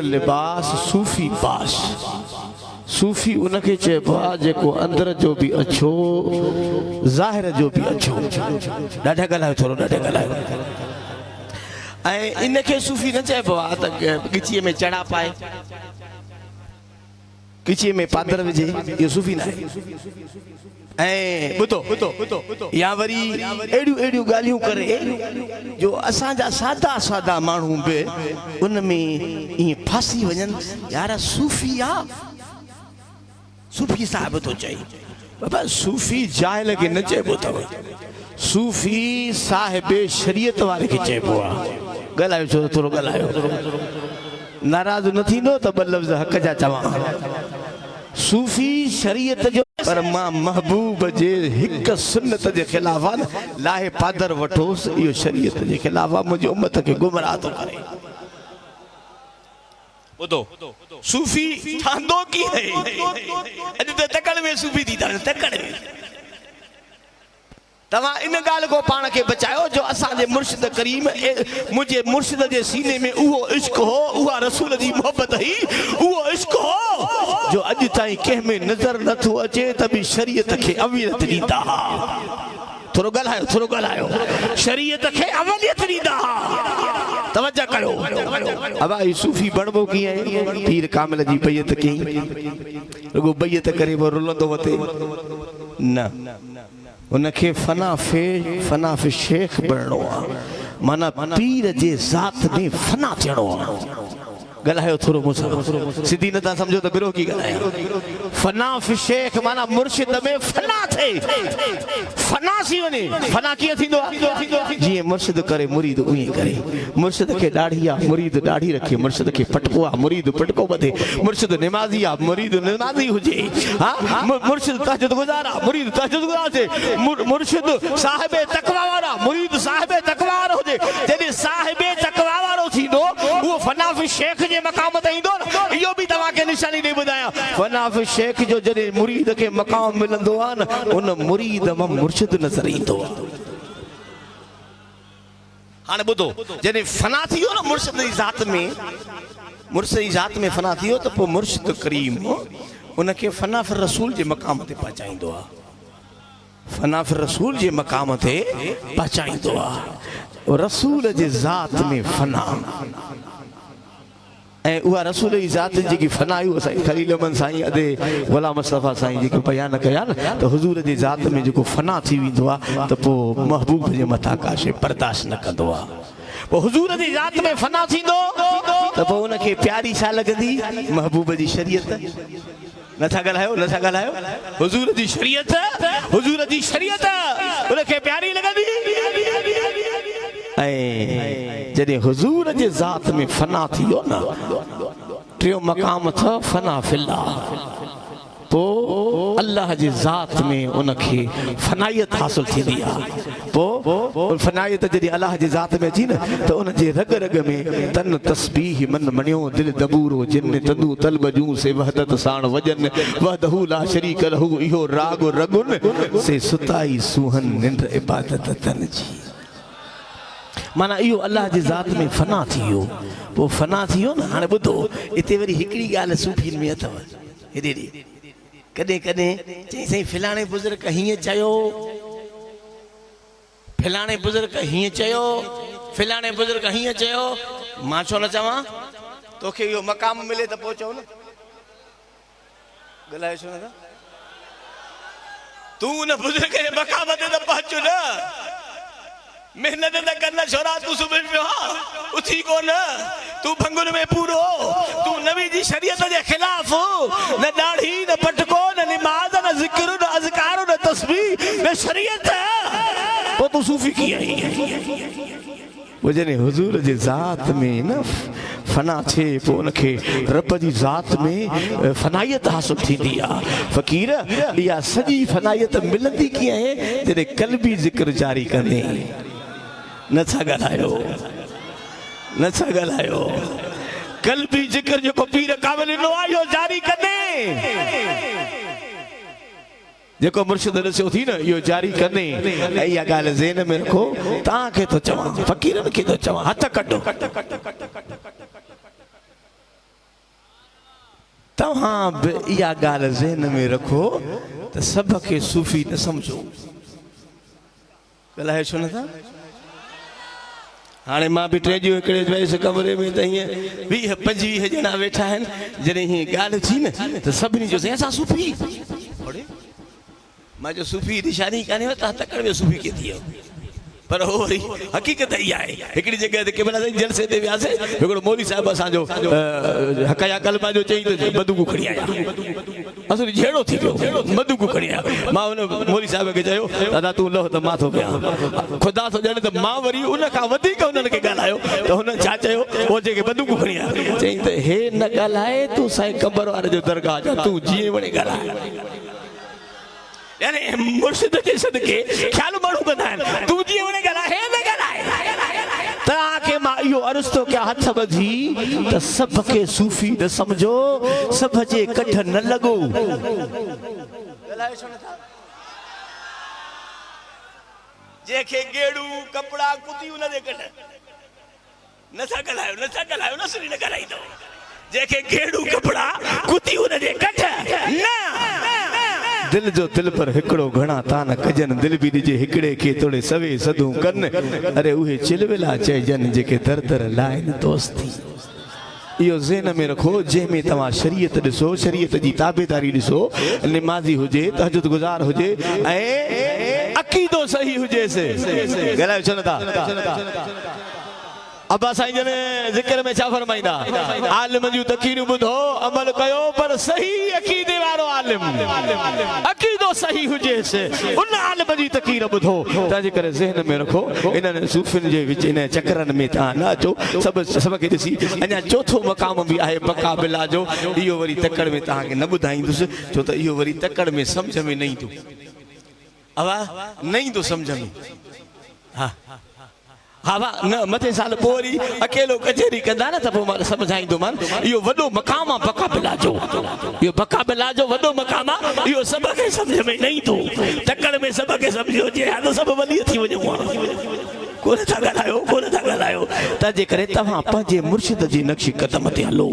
लिबास सूफी बास सूफी उनके चइबो आहे जेको अंदर जो भी अच्छो ज़ाहिर जो भी अच्छो। ॾाढा ॻाल्हायो थोरो ॾाढा ॻाल्हायो। ऐं इनखे सूफी न चइबो आहे त गिचीअ में चढ़ा पाए गिचीअ में पादर विझे, इहो सूफी न आहे। ऐं ॿुधो या वरी अहिड़ियूं अहिड़ियूं ॻाल्हियूं करे जो असांजा सादा सादा माण्हू बि उन में ईअं फासी वञनि। यार सूफी आहे, सूफी साहिब थो चई। बाबा सूफी जाहिल खे न चइबो अथव, सूफी साहिब शरीयत वारे खे चइबो आहे। ॻाल्हायो छो थोरो ॻाल्हायो, नाराज़ न थींदो त ॿ लफ़्ज़ हक़ जा चवां। सूफी शरीयत जो पर मां महबूब जे हिक सुन्नत जे खिलाफ आहे न लाहे पादर वठोसि, इहो शरीयत जे खिलाफ आहे, मुंहिंजी उम्मत खे गुमराह थो करे। ॿुधो सूफी ठहंदो कीअं? अॼु त तकड़ में सूफी थी था, तकड़ में। तव्हां इन ॻाल्हि को पाण खे बचायो जो असांजे मुर्शिद करीम मुंहिंजे मुर्शिद जे सीने में उहो इश्क हो, उहा रसूल जी मोहबत हुई, उहो इश्क हो जो अॼु ताईं कंहिं में नज़र नथो अचे त बि शरीयत खे अवलियत ॾींदा। थोरो ॻाल्हायो, थोरो ॻाल्हायो। शरीयत खे अवलियत ॾींदा। तवज्जो कयो। अब ई सूफी बणबो कीअं आहे? पीर कामिल जी बैयत कई, रुगो बैयत करे वो रुलंदो वते न, उनखे फना फे शेख बणणो आहे। माना पीर जे ज़ात में फना थियणो आहे। ॻाल्हायो थोरो मूंसां, सिधी नथा सम्झो त बिरो की ॻाल्हायो। फना फी शेख माना मुर्शिद में फना थिए, फना थी वञे। फना कीअं थींदो आहे? जीअं मुर्शिद करे मुरीद उईं करे। मुर्शिद खे ॾाढ़ी आहे, मुरीद ॾाढ़ी रखे। मुर्शिद खे पटको आहे, मुरीद पटको ॿधे। मुर्शिद निमाज़ी आहे, मुरीद निमाज़ी हुजे। हा, मुर्शिद तहज्जुद गुज़ार आहे, मुरीद तहज्जुद गुज़ार थिए। मुर्शिद साहिबे तक़वा वारा, मुरीद साहिबे तक़वा वारो हुजे। जॾहिं साहिबे तक़वा वारो थींदो उहो फना फी शेख जे मक़ाम ते ईंदो न। इहो बि तव्हांखे निशानी ॾेई ॿुधायां, फना फी शेख जो जॾहिं मुरीद खे मक़ाम मिलंदो आहे न, उन मुरीद मां मुर्शिद नज़र ईंदो आहे। हाणे ॿुधो, जॾहिं फना थी वियो न मुर्शिद जी ज़ात में, मुर्शिद जी ज़ात में फना थी वियो त पोइ मुर्शिद करीम उनखे फना फिर रसूल जे मक़ाम ते पहुचाईंदो आहे। फना फिर रसूल जे मक़ाम ते पहुचाईंदो आहे। रसूल जे ज़ात में फना ऐं उहा रसूल जी ज़ात जेकी फना आई उहा साईं खलील अहमद साईं अदे गुलाम मुस्तफ़ा साईं जेके बयान कया न, त हुज़ूर जी ज़ात में जेको फना थी वेंदो आहे त पोइ महबूब जे मथां का शइ बर्दाश्त न कंदो आहे। पोइ हुज़ूर जी ज़ात में फना थींदो त पोइ उनखे प्यारी छा लॻंदी? महबूब जी शरीयत। नथा ॻाल्हायो, नथा ॻाल्हायो। हुज़ूर जी शरीयत, हुज़ूर जी शरीयत उनखे प्यारी लॻंदी। ऐं जॾहिं हुज़ूर जे ज़ात में फना थी वियो न, टियों मक़ाम अथव फना फिल्लाह। पोइ अल्लाह जी ज़ात में उनखे फनायत हासिल थींदी आहे। पोइ फनायत जॾहिं अल्लाह जी ज़ात में अची न, त उनजे रग रग में तन तस्बीह मन मणियो दिल दबूरो जिन तंदू तलब जूं से वहदत साण वजन वहदहू ला शरीक लहू इहो राग रगुन से सुताई सुहन निंड इबादत तन जी। माना इहो अल्लाह जी ज़ात में फना थी वियो। पोइ फना थी वियो न। हाणे ॿुधो, हिते वरी हिकिड़ी ॻाल्हि सूफ़ीन में अथव। हेॾे कॾहिं कॾहिं चई साईं फिलाणे बुज़ुर्ग हीअं चयो, फिलाणे बुज़ुर्ग हीअं चयो, फिलाणे बुज़ुर्ग हीअं चयो। मां छो न चवां? तोखे इहो मक़ाम मिले त पोइ चओ न। ॻाल्हाए छो न? तूं उन बुज़ुर्ग जे मक़ाम ते त पहुच न। मेहनत न करना छोरा, तू सुबह में हाँ उठी को न, तू भंगुर में पूरो, तू नबी जी शरीयत के खिलाफ न दाढ़ी न पटको न नमाज न जिक्र न अज़कार न तस्बीह न शरीयत। वो तू सूफी की है। वो जने हुजूर जी ज़ात में न फना थे, पोइ उनखे रब जी ज़ात में फनायत हासिल थींदी आहे। फ़कीर इहा सॼी फनायत मिलंदी कीअं आहे? जॾहिं क़ल्बी ज़िक्र जारी कंदे। नथा ॻाल्हायो, नथा ॻाल्हायो। क़ल्बी ज़िक्र जेको पीर कामिल ॾिनो आहे इहो जारी कंदे, जेको मुर्शिद ॾिसियो थी न इहो जारी कंदे। ऐं इहा ॻाल्हि ज़हन में रखो। तव्हांखे थो चवां, फ़कीरनि खे थो चवां, हथ कढो। तव्हां इहा ॻाल्हि ज़हन में रखो त सभ खे सूफ़ी न सम्झो ॻाल्हाए छो नथा हाणे मां बि टे हिकिड़े वयसि कमरे में त हीअं 20-25 ॼणा वेठा आहिनि जॾहिं हीअं ॻाल्हि थी न त सभिनी जो साईं असां सूफ़ी मां जो सूफ़ी निशानी कान्हे तव्हां तकड़ में सूफ़ी कीअं थी वियो पर हो वरी हक़ीक़त इहा आहे हिकिड़ी जॻह ते कंहिं महिल जलसे ते वियासीं हिकिड़ो मौली साहिब असांजो हक़ाया कलमा जो चई त बंदूकूं खणी आया असुल जहिड़ो थी पियो बंदूकूं खणी आया मां हुन मौली साहिब खे चयो दादा तूं लहो त मां थो कयां ख़ुदा थो ॼणे त मां वरी उन खां वधीक उन्हनि खे ॻाल्हायो त हुन छा चयो उहो जेके बंदूकूं खणी आया चई त हे न ॻाल्हाए तूं साईं कबर वारे जो दरगाह जा तूं जीअं वणे ॻाल्हाए यानी मुर्शिद के सदके ख्याल माण्हू कंदा आहिनि तूं जीअं वणे ॻाल्हाए हे न ॻाल्हाए तव्हांखे मां इहो अर्ज़ु थो कयां हथ ॿधी त सभ खे सूफ़ी न सम्झो सभ जे कठ न लॻो जंहिंखे गेड़ू कपिड़ा कुती उन जे कठ नथा ॻाल्हायो न सुनी न ॻाल्हाईंदो जंहिंखे गेड़ू कपिड़ा कुती उन जे कठ न दिल जो दिल पर हिकिड़ो घणा तान कजन दिल भी ॾिजे हिकिड़े खे तोड़े सवे सदूं कन अरे उहे चिलविला चइजन जेके दर दर लाइन दोस्ती इहो ज़हन में रखो जंहिंमें तव्हां शरीयत ॾिसो शरीयत जी ताबेदारी ॾिसो निमाज़ी हुजे तहज्जुद गुज़ार हुजे ऐं अक़ीदो सही हुजेसि ॻाल्हायो छो नथा अब्बा साईं जन ज़िक्र में छा फरमाईंदा आलिम जूं तक़रीरूं ॿुधो अमल कयो पर सही अक़ीदे वारो आलिम अक़ीदो सही हुजेसि उन आलिम जी तक़रीर ॿुधो तंहिंजे करे ज़हन में रखो इन्हनि सूफ़ियुनि जे विच इन चकरनि में तव्हां न अचो सभु खे ॾिसी अञा चोथों मक़ाम बि आहे बका बिला जो इहो वरी तकड़ में तव्हांखे न ॿुधाईंदुसि छो त इहो वरी तकड़ में सम्झ में न ईंदो न ईंदो सम्झ में हा हा वाह न मथे साल पोइ वरी अकेलो कचहरी कंदा न त पोइ मां सम्झाईंदोमान इहो वॾो मक़ाम आहे बका बिला जो इहो बका बिला जो वॾो मक़ाम आहे इहो सभ खे सम्झ में न ईंदो तकड़ में सभ खे सम्झो हुजे हा त सभु वॾी थी वञूं कोन था ॻाल्हायो तंहिंजे करे तव्हां पंहिंजे मुर्शिद जी नक्शी क़दम ते हलो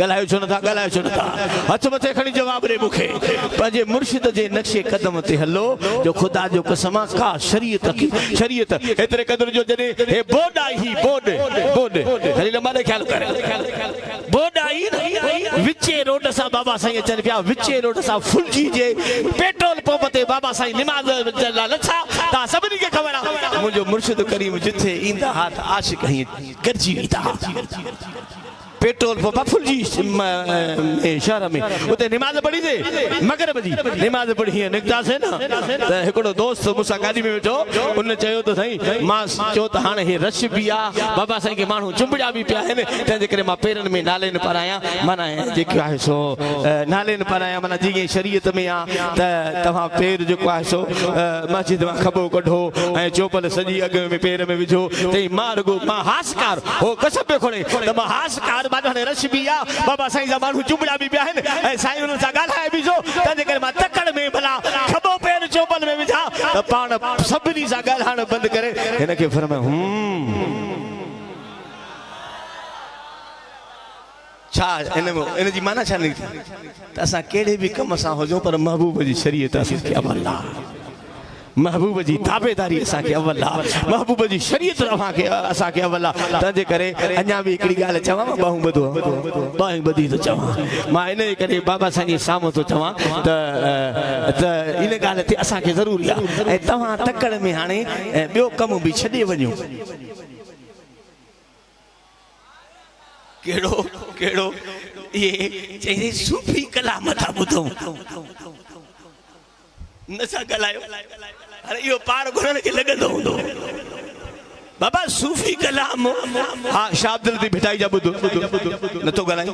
ॻाल्हायो छो नथा हथ मथे खणी जवाब ॾे मूंखे पंहिंजे मुर्शिद जे नक्शे क़दम ते हलो जो ख़ुदा जो कसम आहे का शरीयत एतिरे क़दुरु जो जॾहिं हे बोड आई ही बोड हली लंबाले ख्याल कर बोड आई विचे रोड सां बाबा साईं अचनि पिया विचे रोड सां फुलजी जे पेट्रोल पंप ते बाबा साईं निमाज़ लछा तव्हां सभिनी खे ख़बर आहे मुंहिंजो मुर्शिद करीम जिथे ईंदा हा त आशिक हीअं गॾिजी वेंदा पेट्रोल पंप फुलजी शहर में उते निमाज़ पढ़ी थे मगरिब जी निमाज़ पढ़ी हीअं निकितासीं न त हिकिड़ो दोस्त मूंसां गाॾी में वेठो उन चयो त साईं मां चयो त हाणे हे रश बि आहे बाबा साईं खे माण्हू चुंबड़ा बि पिया आहिनि तंहिंजे करे मां पेरनि में नाले न पारायां माना जेको आहे सो नाले न पारायां माना जीअं शरीयत में आहे त तव्हां पेर जेको आहे सो मस्जिद मां खॿो कढो ऐं चोपल सॼी अॻ में पेर में विझो त मां रुगो मां हासकार हो कसम पियो खणे त मां हासकार रश भी आ बाबा साईं जा माण्हू चुंबड़ा भी पिया आहिनि ऐं साईं उन्हनि सां ॻाल्हाए बि जो तंहिंजे करे मां तकड़ में भला खॿो पेर चोपल में विझां त पाण सभिनी सां ॻाल्हाइण बंदि करे हिन खे फरमायो छा इन जी माना छा निकिती त असां कहिड़े बि कम सां हुजूं पर महबूब जी शरीयत असांखे अमल आहे महबूब जी ताबेदारी असांखे अवल आहे महबूब जी शरीयत असांखे अवल आहे तंहिंजे करे अञा बि हिकिड़ी ॻाल्हि चवां ॿाहूं ॿधी थो चवां मां इन करे बाबा साईं जे साम्हूं थो चवां त इन ॻाल्हि ते असांखे ज़रूरी आहे ऐं तव्हां तकड़ में हाणे ॿियो कमु बि छॾे वञो कहिड़ो इहे चई सूफ़ी कलाम था ॿुधूं नथा ॻाल्हायो अरे इहो पाण घुरनि खे लॻंदो हूंदो बाबा सूफ़ी कलाम हा शाह अब्दुल दी भिटाई जा ॿुधो नथो ॻाल्हायो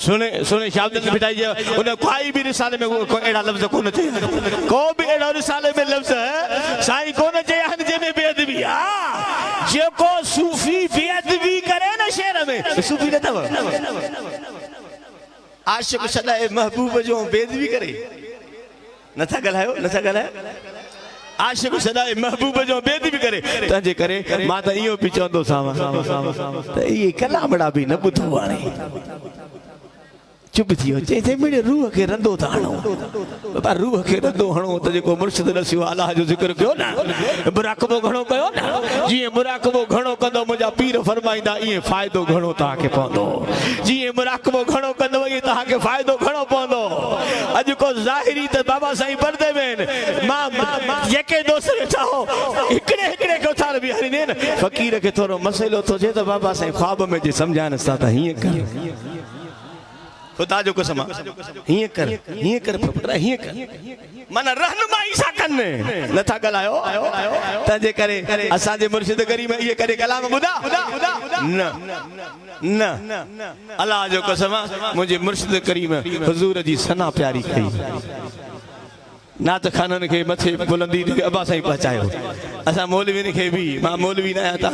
सुने शाह अब्दुल दी भिटाई जा उन कोई भी रिसाले में को अहिड़ा लफ़्ज़ कोन चया को बि अहिड़ो रिसाले में लफ़्ज़ साईं कोन चया आहिनि जंहिंमें बेअदबी आहे जेको सूफ़ी बेअदबी करे न शेर में सूफ़ी न अथव आशिक़ सदाए महबूब जो बेअदबी करे नथा ॻाल्हायो आशिक़ सदाए महबूब जो बेअदबी करे तंहिंजे करे मां त इहो बि चवंदो सां त इहे कलामड़ा बि न ॿुधो हाणे चुप थियो चई मेरे रूह के रंदो था हणो बाबा रूह के रंदो हणो तो जेको मुर्शिद नसियो अल्लाह जो जिक्र कयो ना मुराकबो घणो कयो ना जी मुराकबो घणो कंदो मुजा पीर फरमाइंदा ये फायदो घणो ता के पवंदो जी मुराकबो घणो कंदो ये ता के फायदो घणो पवंदो अज को ज़ाहिरी त बाबा साईं पर्दे में मां जेके दोस्त वेठा हो हिकड़े हिकड़े को थार बिहारी ने फकीर के थोरो मसलो तो जे त बाबा साईं ख्वाब में जे समझान सा त हिए कर खुदा जो कसम हिए कर पुत्रा हिए कर माना रहनुमाई सा कने नथा गलायो तजे करे असा जे मुर्शिद करीम ये करे कलाम बुदा न न अल्लाह जो कसम मुझे मुर्शिद करीम हुजूर जी सना प्यारी कई नात खानन के मथे बुलंदी अब्बा साईं पहुंचायो असा मौलवी के भी मां मौलवी ना आता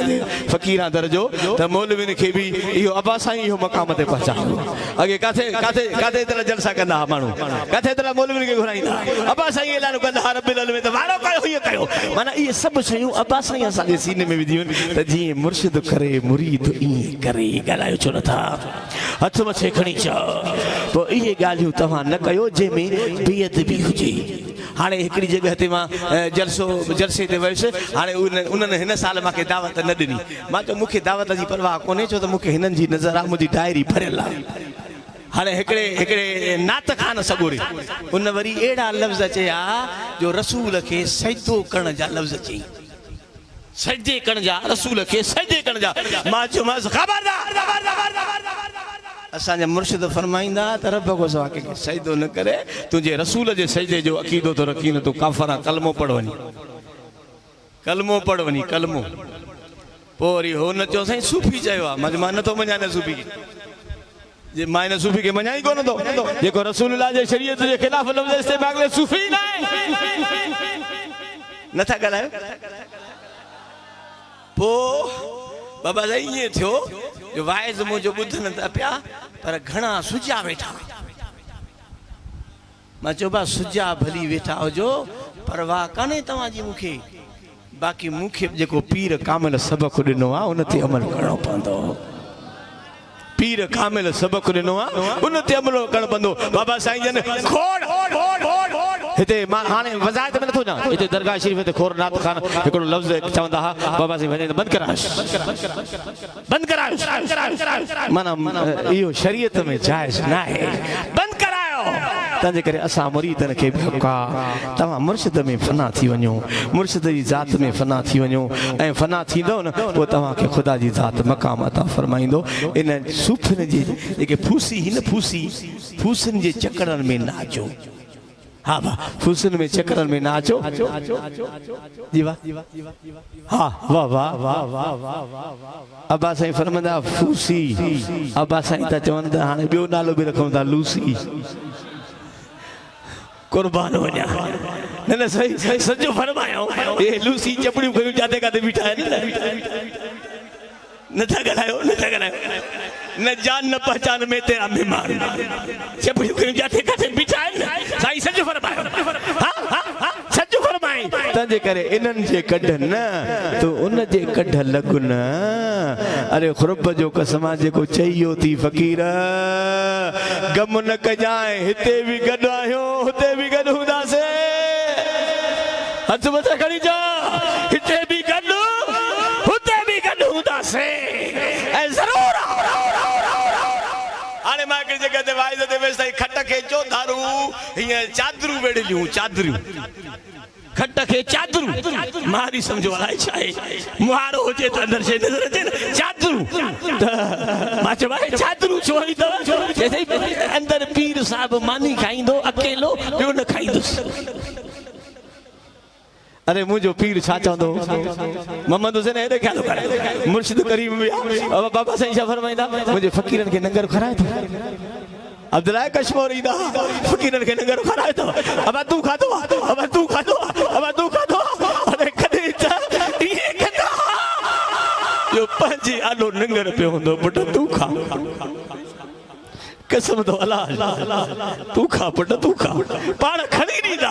फकीरा दर्जो त मौलवी के भी यो अब्बा साईं यो मकाम ते पहुंचायो अगे काथे काथे काथे तरह जलसा कंदा मानू काथे तरह मौलवी के घुराईंदा अब्बा साईं ऐलान कंदा रब्बिल अलमीन त वारो कयो ये कयो माना ये सब शयूं अब्बा साईं असा जे सीने में विधियो त जी मुर्शिद करे मुरीद ई करे गलायो छो नथा हथ मथे खणी चा तो ये गालियो तवा न कयो जे में बेअदबी हुजे हाने एकड़ी जगह ते मां जलसे ते वयस हाने उन्हनि हिन साल माके दावत न दिनी मां तो मुखे दावत जी परवाह कोने छो तो मुखे हिनन जी नजर आ मुजी डायरी भरियल आ हाने हिकड़े नात खान सगोरी उन वरी एड़ा लफ्ज चया जो रसूल के सजदो करण जा लफ्ज चई सजदे करण जा रसूल के सजदे करण जा मां जो मां खबरदार असा मुर्शिद फरमाइंदा त रब को सवा के सजदो न करे तुझे रसूल जे सजदे जो अकीदो तो रखी न तू काफरा कलमो पढ़वनी कलमो पोरी हो न चो सही सूफी चयो मां न तो मञा न सूफी जे मां न सूफी के मञाई कोन तो जेको रसूलुल्लाह जे शरीयत जे खिलाफ लफ्ज इस्तेमाल करे सूफी ना नथा गलायो पो बाबा साईं ये थियो जो वाइज मुझो बुधन त पिया पर घणा सुजा वेठा मां चोबा सुजा भली वेठा होजो परवाह काने तवा जी मुखे बाकी मुखे जेको पीर कामिल सबक दिनो आ उन ते अमल करणो पवंदो पीर कामिल सबक दिनो आ उन ते अमल करणो पवंदो बाबा साईं जन खोड़ हिते मां हाने वजायत में नथो जा हिते दरगाह शरीफ ते खोर नात खान एकड़ो लफ्ज चवंदा हा बाबा साईं वने बंद करायो माना इहो शरीयत में जायज ना है बंद करायो तंजे करे असा मुरीदन के भका तवा मुर्शिद में फना थी वणो मुर्शिद जी जात में फना थी वणो ए फना थींदो न वो तवा के खुदा जी जात मकाम अता फरमाइंदो इन सूफन जी जेके फूसी हिन फूसन जे चकरन में नाचो हाँ वाह फूसन में चक्कर में नाचो जी वाह हाँ वाह वाह वाह वाह वाह अब्बा साईं फरमांदा फूसी अब्बा साईं ता चवन ता हाने बियो नालो भी रखूं ता लूसी कुर्बान हो जा न सही सजो फरमायो ये लूसी चपड़ी खयो जाते काते बिठा है नथा गलायो न जान न पहचान में तेरा मेहमान चपड़ी खयो जाते काते बिठा है साईं सजो फरमायो हां सजो फरमाई तंजे करे इनन जे कढन न तो उन जे कढ लगुन अरे खुरब जो कसमा जे को चइयो थी फकीर गम न कजाए हिते भी गड आयो हुते भी गड हुदा से हथ मथे खड़ी जा हिते भी गड हुते भी गड हुदा से ए जरूर आने मां के जगह ते वाइज ते वेसई खट के चो दारू हिय चादरू वेड़लियो चादरू खट के चादरू मारी समझो वाला छाए मुहारो होजे तो अंदर से नजर अचे चादरू मां चवाए चादरू छोड़ी तो जैसे अंदर पीर साहब मानी खाइंदो अकेलो बियो न खाइंदो अरे मुझो पीर छा चवंदो मोहम्मद हुसैन हेडे ख्याल करे मुर्शिद करीम भी अब बाबा साईं छा फरमाइंदा मुझे फकीरन के नंगर खराए तो अब्दुल्ला कश्मीरी दा फकीरन के नंगर खराए तो अब तू खादो अरे कदे ये कदा जो पंजी आलो नंगर पे होंदो बट तू खा कसम तो अल्लाह तू खा पट तू खा पाण खणी नीदा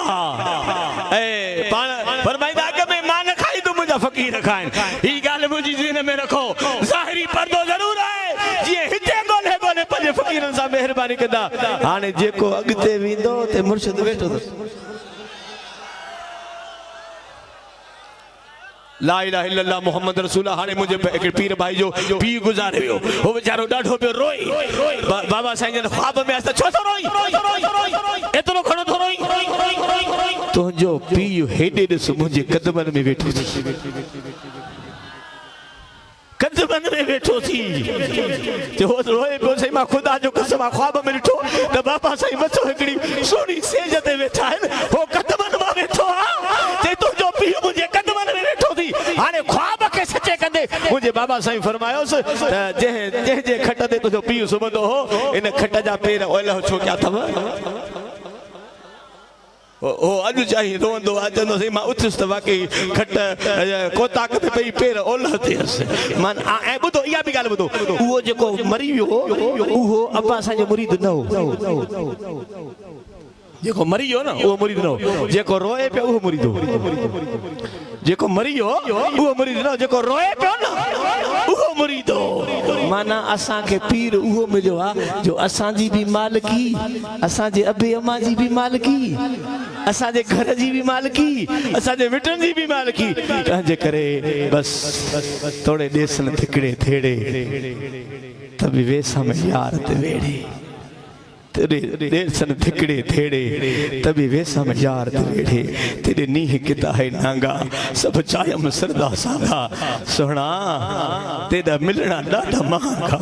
ए पाण फरमाइंदा के मैं मान खाई तो मुझे फकीर खाइन ई गाल मुझी ज़हन में रखो ज़ाहिरी पर्दो जरूर है जे हिते गोले पंजे फकीरन सा अल्लाह मेहरबानी कंदा हाने जेको अगते विंदो ते मुर्शिद वेठो ला इलाहा इल्लल्लाह मुहम्मद रसूलुल्लाह हाने मुझे एक पीर भाई जो पी गुजारे वियो वो बेचारो डाढो पे रोई बाबा साईं जन ख्वाब में अस छो तो रोई एतरो खणो तो रोई तो जो पी हेडे दस मुझे कदमन में बैठो कदमन में बैठो थी जो रोए पे सही मां खुदा जो कसम ख्वाब में ॾिठो त बाबा साईं मथो हिकड़ी सोनी सेज ते वेठा आहिनि हो कदमन में बैठो ते तो जो पी मुझे कदमन में बैठो थी हाने ख्वाब के सचे कंदे मुझे बाबा साईं फरमायोस जे जे खट ते तो जो पी सुबंदो हो इन खट जा पेर ओलह छो क्या थव ओ अज चाहिए रोंदो अचंदो सी मां उथिस त वाकई खट कोता कते पई पेर ओलह थियस मन ऐं बुधो इहा बि ॻाल्हि बुधो उहो जेको मरी वियो उहो अब्बा साईं जो मुरीद न हो जेको मरी वियो न उहो मुरीद न हो जेको रोए पियो उहो मुरीद हो जेको मरी वियो उहो मुरीद न हो जेको रोए पियो न उहो मुरीद हो माना असां के पीर उहो मिलियो आहे जो असां जी भी मालिकी असां जे अबे अम्मा जी भी मालिकी असां जे घर जी भी मालिकी असां जे मिटन जी भी मालिकी तंहिंजे करे बस थोड़े देसन थिकड़े थेड़े तभी वेसा में यार ते वेड़े तेरे देसन थिकड़े थेड़े तभी वेसा में यार ते वेड़े तेरे नीह किता है नांगा सब चायम सरदा सागा सोना तेरा मिलना डाढा महंगा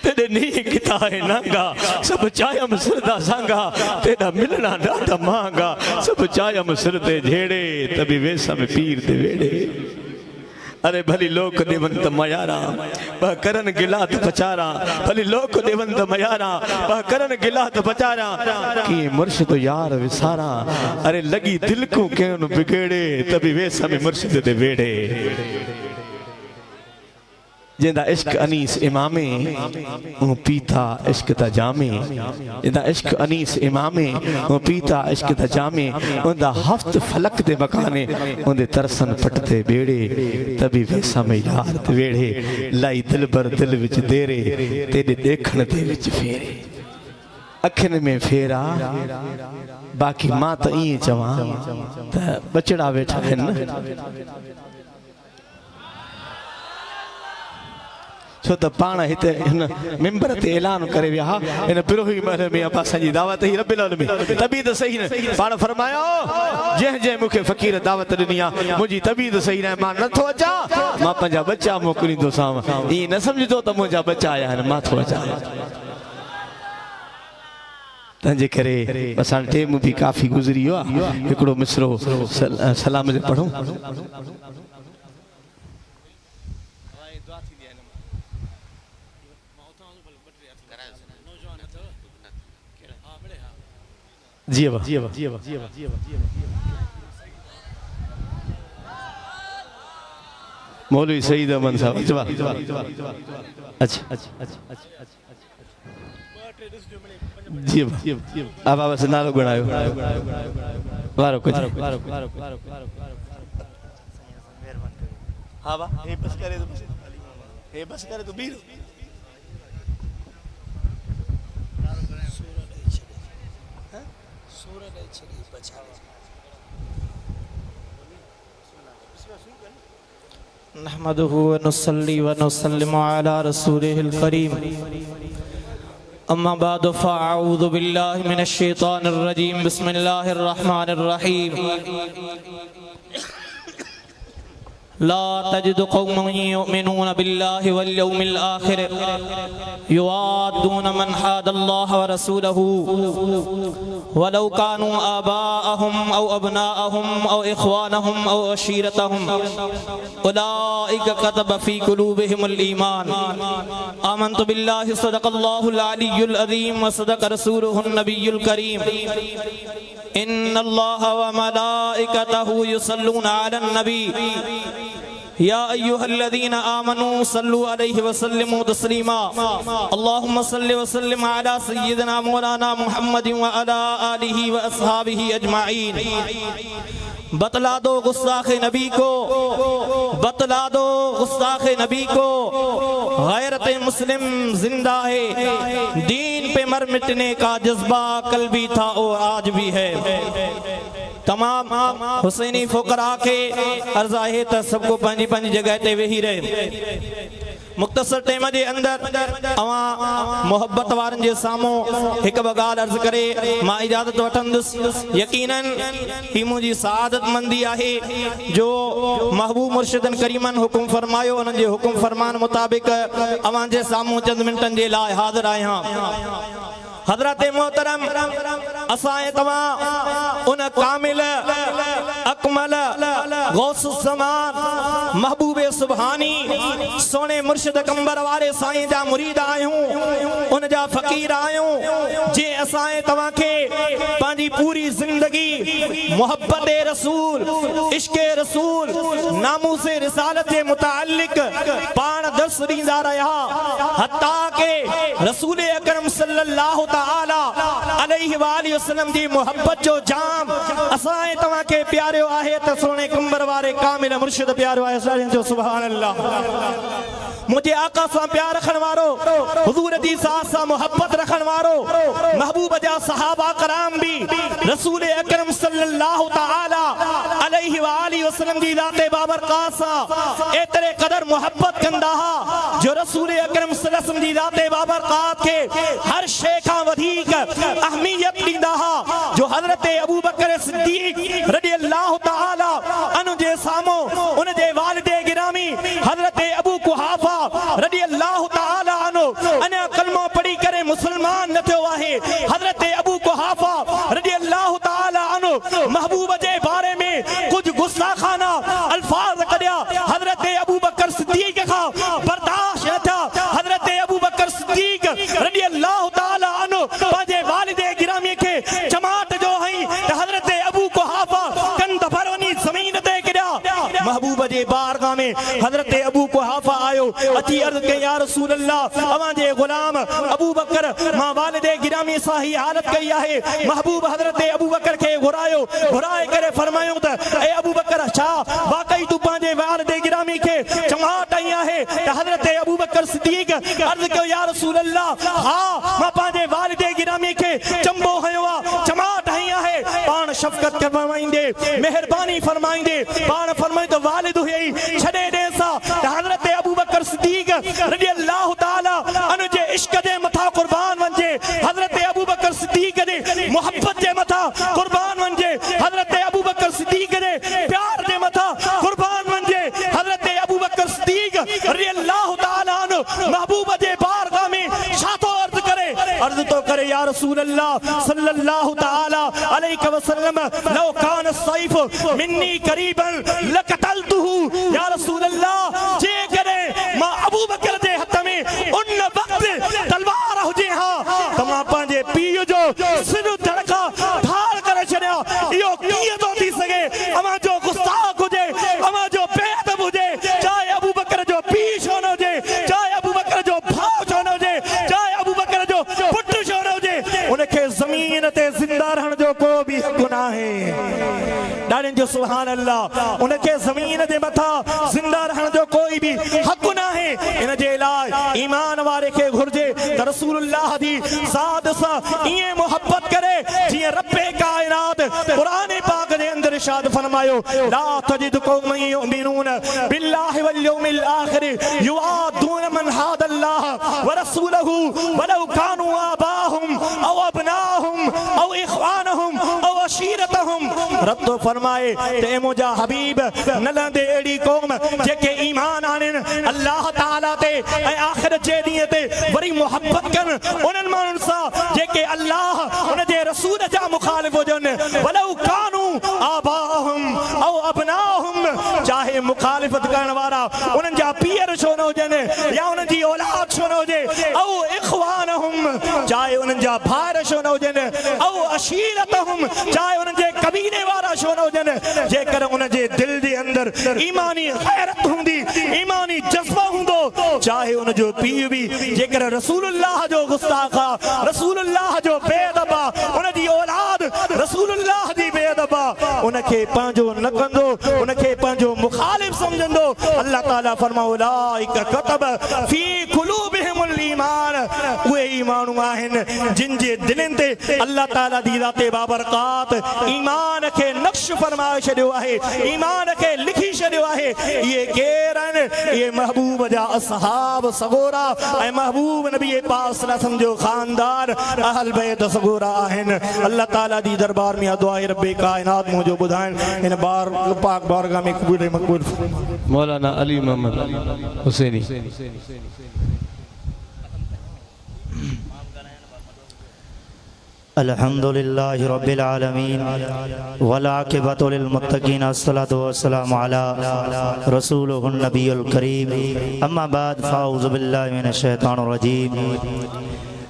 तेरे नीह किता है नांगा सब चायम सरदा सांगा तेरा मिलना डाढा महंगा सब चायम सरदे झेड़े तभी वेसा में पीर ते वेड़े अरे भली लोक देवंत मयारा बह करन गिलात पचारा भली लोक देवंत मयारा बह करन गिलात पचारा कि मुर्शिद यार विसारा अरे लगी दिल को क्यों बिगड़े तभी वैसा में मुर्शिद दे वेड़े जिंदा इश्क अनीस इमामे वो पीता इश्क ता जामे जिंदा इश्क अनीस इमामे वो पीता इश्क ता जामे उनदा हफ्त फलक दे मकाने उनदे तरसन पटते बेड़े तभी वैसा में यार ते वेड़े लाई दिल बर दिल विच देरे तेरे देखण ते विच फेरे अखिन में फेरा बाकी मां त ई चवा त बचड़ा वेठा आहिनि छो त पाण हिते हिन मिंबर ते ऐलान करे विया हिन बिरोही महल में अब्बा जी दावत ही रब्बिल आलमीन तबीयत सही न पाण फरमायो जे मूंखे फ़कीर दावत ॾिनी आहे मुंहिंजी तबीयत सही न मां नथो अचां मां पंहिंजा बच्चा मोकिलींदोसांव ईअं न सम्झंदो त मुंहिंजा बच्चा आया आहिनि मां थो अचां तंहिंजे करे असां टेम बि काफ़ी गुज़री वियो आहे हिकिड़ो मिसरो सलाम जो पढ़ूं जी मौलवी सईद अमन साहब अच्छा जी अब बस नालो गणायो वारो कुछ हां बा हे बस करे तो बीर नहमदुहु व नुसल्ली व नुसल्लिमु अला रसूलिहिल करीम अम्मा बाद फ़अऊज़ु बिल्लाहि मिनश शैतानिर रजीम बिस्मिल्लाहिर रहमानिर रहीम ला तजिदु क़ौमन युमिनून बिल्लाहि वल यौमिल आखिर युवाद्दून मन हादल्लाह व रसूलहु वलौ कानू आबाअहुम औ अबनाअहुम औ इख्वानहुम औ अशीरतहुम उलाइका कतब फी कुलूबिहिमुल ईमान आमन्तु बिल्लाहि सदक़ल्लाहुल अलियुल अज़ीम व सदक़ रसूलुहुन नबियुल करीम इन्नल्लाह व मलाइकतहु युसल्लूना अलन नबी या अय्युहल्लज़ीना आमनू सल्लु अलैहि व सल्लिमू तस्लीमा अल्लाहुम्मा सल्लि व सल्लिम अला सय्यिदिना मौलाना मुहम्मदिन व अला आलिहि व अस्हाबिहि अजमाइन बतला दो गुस्ताखे नबी को, बतला दो गुस्ताखे नबी को, गैरत मुस्लिम जिंदा है, दीन पे मर मिटने का जज्बा कल भी था और आज भी है। तमाम हुसैनी फुकरा के अर्जा है त सबको पंहिंजी पंहिंजी जगह ते वेही रहे। मुख्तसर टेम जे अंदर अवां मोहब्बत वारनि जे साम्हूं हिकु ॿ ॻाल्हि अर्ज़ करे मां इजाज़त वठंदुसि। यकीनन ही मुंहिंजी सआदत मंदी आहे जो महबूब मुर्शिदन करीमन हुकुम फरमायो, उन्हनि जे हुकुम फरमान मुताबिक़ अवां जे साम्हूं चंद मिंटनि जे लाइ हाज़िर आहियां। हज़रत मोहतरम असां तव्हां उन कामिल अकमल गौस ज़मान महबूबे सुबहानी सोने मुर्शिद कंबर वारे साईं जा मुरीद आहियूं, उन जा फ़कीर आहियूं। जे असां तव्हांखे पंहिंजी पूरी ज़िंदगी मोहब्बत रसूल, इश्क़े रसूल, नामूसे रिसालत जे मुतालिक पाण दर्स ॾींदा रहिया, हत्ता के रसूल अकरम सल्लल्लाहु ताला अलैहि वाली वसल्लम जी मोहब्बत जो जाम असां तव्हांखे प्यारियो आहे त सोने कंबर वारे कामिल मुर्शिद प्यारो आहे। जो सुभान अल्लाह। मुझे आका सां प्यार रखण वारो, हुजूर जी साथ सां मोहब्बत रखण वारो, महबूब जा सहाबा कराम भी रसूल अकरम सल्लल्लाहु ताला अलैहि वाली वसल्लम जी ज़ाते बाबरकात सां एतरे कदर मोहब्बत कंदा हा जो रसूल अकरम सल्लल्लाहु अलैहि वसल्लम जी ज़ाते बाबरकात के हर शे खां वधीक अहमियत ॾींदा हा। जो हज़रत अबू बकर सिद्दीक़ रज़ियल्लाहु ताला अन्हु जे साम्हूं उन जे वालिदे गिरामी हज़रत अबू कुहाफा रज़ियल्लाहु ताला अन्हु अने कलमो पढ़ी करे मुसलमान न थियो आहे। हज़रत अबू कुहाफा रज़ियल्लाहु ताला अन्हु महबूब जे बारे में कुछ गुस्ताखाना अल्फाज कढिया, हज़रत अबू बकर सिद्दीक़ खां बर्दाश्त न थिया। हज़रत अबू बकर सिद्दीक़ रज़ियल्लाहु ताला अन्हु पंहिंजे वालिदे गिरामी खे जमात जो हई त हज़रत अबू कुहाफा कंध भर वञी ज़मीन ते किरिया। महबूब जे बारगाह में हज़रत अबू कुहाफा आयो, अची अर्ज़ कई या रसूल अल्लाह अवां जे गुलाम अबू बकर मां वालिदे गिरामी सां ही हालत कई आहे। महबूब हज़रत अबू बकर खे घुरायो, घुराए करे फरमायो त ए अबू बकर छा वाकई तू पंहिंजे वालिदे गिरामी खे चमाट आई आहे? त हज़रत अबू बकर सिद्दीक़ अर्ज़ कयो या रसूल अल्लाह हा मां पंहिंजे वालिदे गिरामी खे चंबो हयो आहे, चमाट हई आहे। पाण शफ़क़त फरमाईंदे, मेहरबानी फरमाईंदे पाण फरमाई त वालिद हुई छॾे ॾे सा त हज़रत अबू बकर सिद्दीक़ रज़ियल्लाहु ताला अन्हु जे इश्क जे मथा कुर्बान वञे, हज़रत अबू बकर सिद्दीक़ जे मोहब्बत जे मथा कुर्बान वञे, हज़रत अबू बकर सिद्दीक़ जे प्यार जे मथा कुर्बान वञे। हज़रत अबू बकर सिद्दीक़ रज़ियल्लाहु ताला अन्हु महबूब जे बारगाह में छा तो अर्ज़ करे, अर्ज़ तो करे या रसूल अल्लाह सल्लल्लाहु ताला अलैहि वसल्लम लौ कान सैफ मिन्नी करीबन लकतलतुहु। या रसूल अल्लाह जे करे मां अबू बकर जे हथ में उन वक्त तलवार हुजे हा त मां पंहिंजे पीउ जो सिर धड़का ढाल करे छॾिया। इहो कीअं थो थी सघे? अवां जो गुस्ताख हुजे, अवां जो बेअदब हुजे, चाहे अबू बकर जो पीउ छो न हुजे, चाहे अबू बकर जो भाउ छो न हुजे, चाहे अबू बकर जो पुटु छो न हुजे, उनखे ज़मीन ते ज़िंदा रहण जो को बि हक़ न आहे। ॾाढनि जो सुभान अल्लाह। उनखे ज़मीन जे मथां ज़िंदा रहण जो कोई भी हक़ न आहे। इन जे लाइ ईमान वारे खे घुर्जे त रसूलुल्लाह जी ज़ात सां ईअं मोहब्बत करे जीअं रब्बे कायनात क़ुरान पाक जे अंदर इरशाद फरमायो ला तजिद कौमन युमिनून बिल्लाहि वल यौमिल आखिर युआदून मन हादल्लाह व रसूलहु वलौ कानू आबाहुम औ अबनाहुम औ इख्वानहुम औ अशीरतहुम। रब तो फरमाए ते मुंहिंजा हबीब न लहंदे अहिड़ी क़ौम जेके ईमान आणनि अल्लाह ताला ते ऐं आख़िरत जे ॾींहं ते वरी मोहब्बत कनि उन्हनि माण्हुनि सां जेके अल्लाह उन जे रसूल जा मुखालिफ़ हुजनि। वलौ कानू आबाहुम औ अबनाहुम, चाहे मुखालिफ़त करण वारा उन्हनि जा पीअर छो न हुजनि या उन्हनि जी औलाद छो न हुजे, औ इख्वानहुम, चाहे उन्हनि जा भाइर छो न हुजनि, औ अशीरतहुम, चाहे उन्हनि जे कबीले वारा छो न हुजनि। जेकर उन जे दिल जे अंदर ईमानी गैरत हूंदी, ईमानी जज़्बा हूंदो, चाहे उन जो पीउ भी जेकर रसूलुल्लाह जो गुस्ताखा, रसूलुल्लाह जो बेअदबा, उन जी औलाद रसूलुल्लाह जी बेअदबा, उनखे पंहिंजो न कंदो, उनखे पंहिंजो मुखालिफ समझंदो। अल्लाह ताला फरमाओ उलाइक कतब फी कुलूबिहिमुल ईमान, उहे ई माण्हू आहिनि जिन जे दिलनि ते अल्लाह ताला दी ज़ाते बाबरकात ईमान खे नक्श फरमाए छॾियो आहे, ईमान खे लिखी छॾियो आहे। इहे केर आहिनि? इहे महबूब जा असहाब सगोरा ऐं महबूब नबी पाक सल्लल्लाहु अलैहि वसल्लम जो खानदार अहल बैत सगोरा आहिनि। अल्लाह ताला दी दरबार में दुआ रब्बे कायनात मुझे ॿुधाइनि इन बार पाक बारगाह में कबूल मकबूल। मौलाना अली मोहम्मद हुसैनी। अल्हम्दुलिल्लाहि रब्बिल आलमीन वल आक़िबतु लिल मुत्तक़ीन अस्सलातु वस्सलामु अला रसूलिहिन नबियुल करीम अम्मा बाद फ़ाऊज़ु बिल्लाहि मिनश शैतानिर रजीम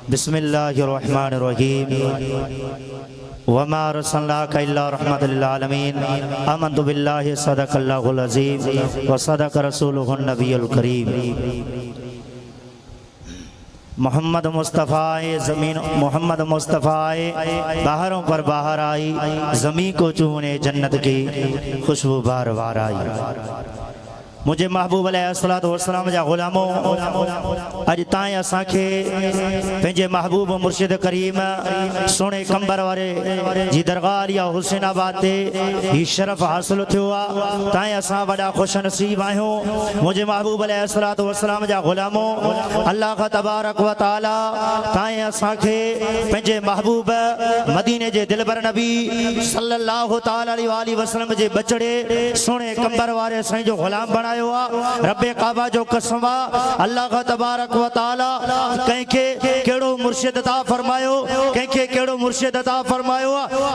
बिस्मिल्लाहिर रहमानिर रहीम वमा अर्सलनाका इल्ला रहमतल लिल आलमीन आमन्तु बिल्लाहि सदक़ल्लाहुल अज़ीम व सदक़ रसूलुहुन नबियुल करीम। मोहम्मद मुस्तफ़ा ज़मीन मोहम्मद मुस्तफ़ा बाहरों पर बाहर आई, ज़मीन को चूने जन्नत की खुशबू बार बार आई। मुझे महबूब अलैहिस्सलातु वस्सलाम जा ग़ुलामो, अज ताईं असांखे पंहिंजे महबूब मुर्शिद करीम सोने कंबर वारे जी दरगाह या हुसैनाबाद ते ही शरफ़ हासिल थियो आहे। ताईं असां वॾा ख़ुश नसीब आहियूं। मुझे महबूब अलैहिस्सलातु वस्सलाम जा ग़ुलामो, अल्लाह का तबारक व तआला ताईं असांखे पंहिंजे महबूब मदीने जे दिलबर नबी सल्लल्लाहु तआला अलैहि वसल्लम जे बचड़े सोने कंबर वारे साईं जो ग़ुलाम बणायो। रब्बे काबा जो कसम अल्लाह का तबारक व तआला कंहिंखे कहिड़ो मुर्शिद अता फरमायो, कंहिंखे कहिड़ो मुर्शिद अता फरमायो।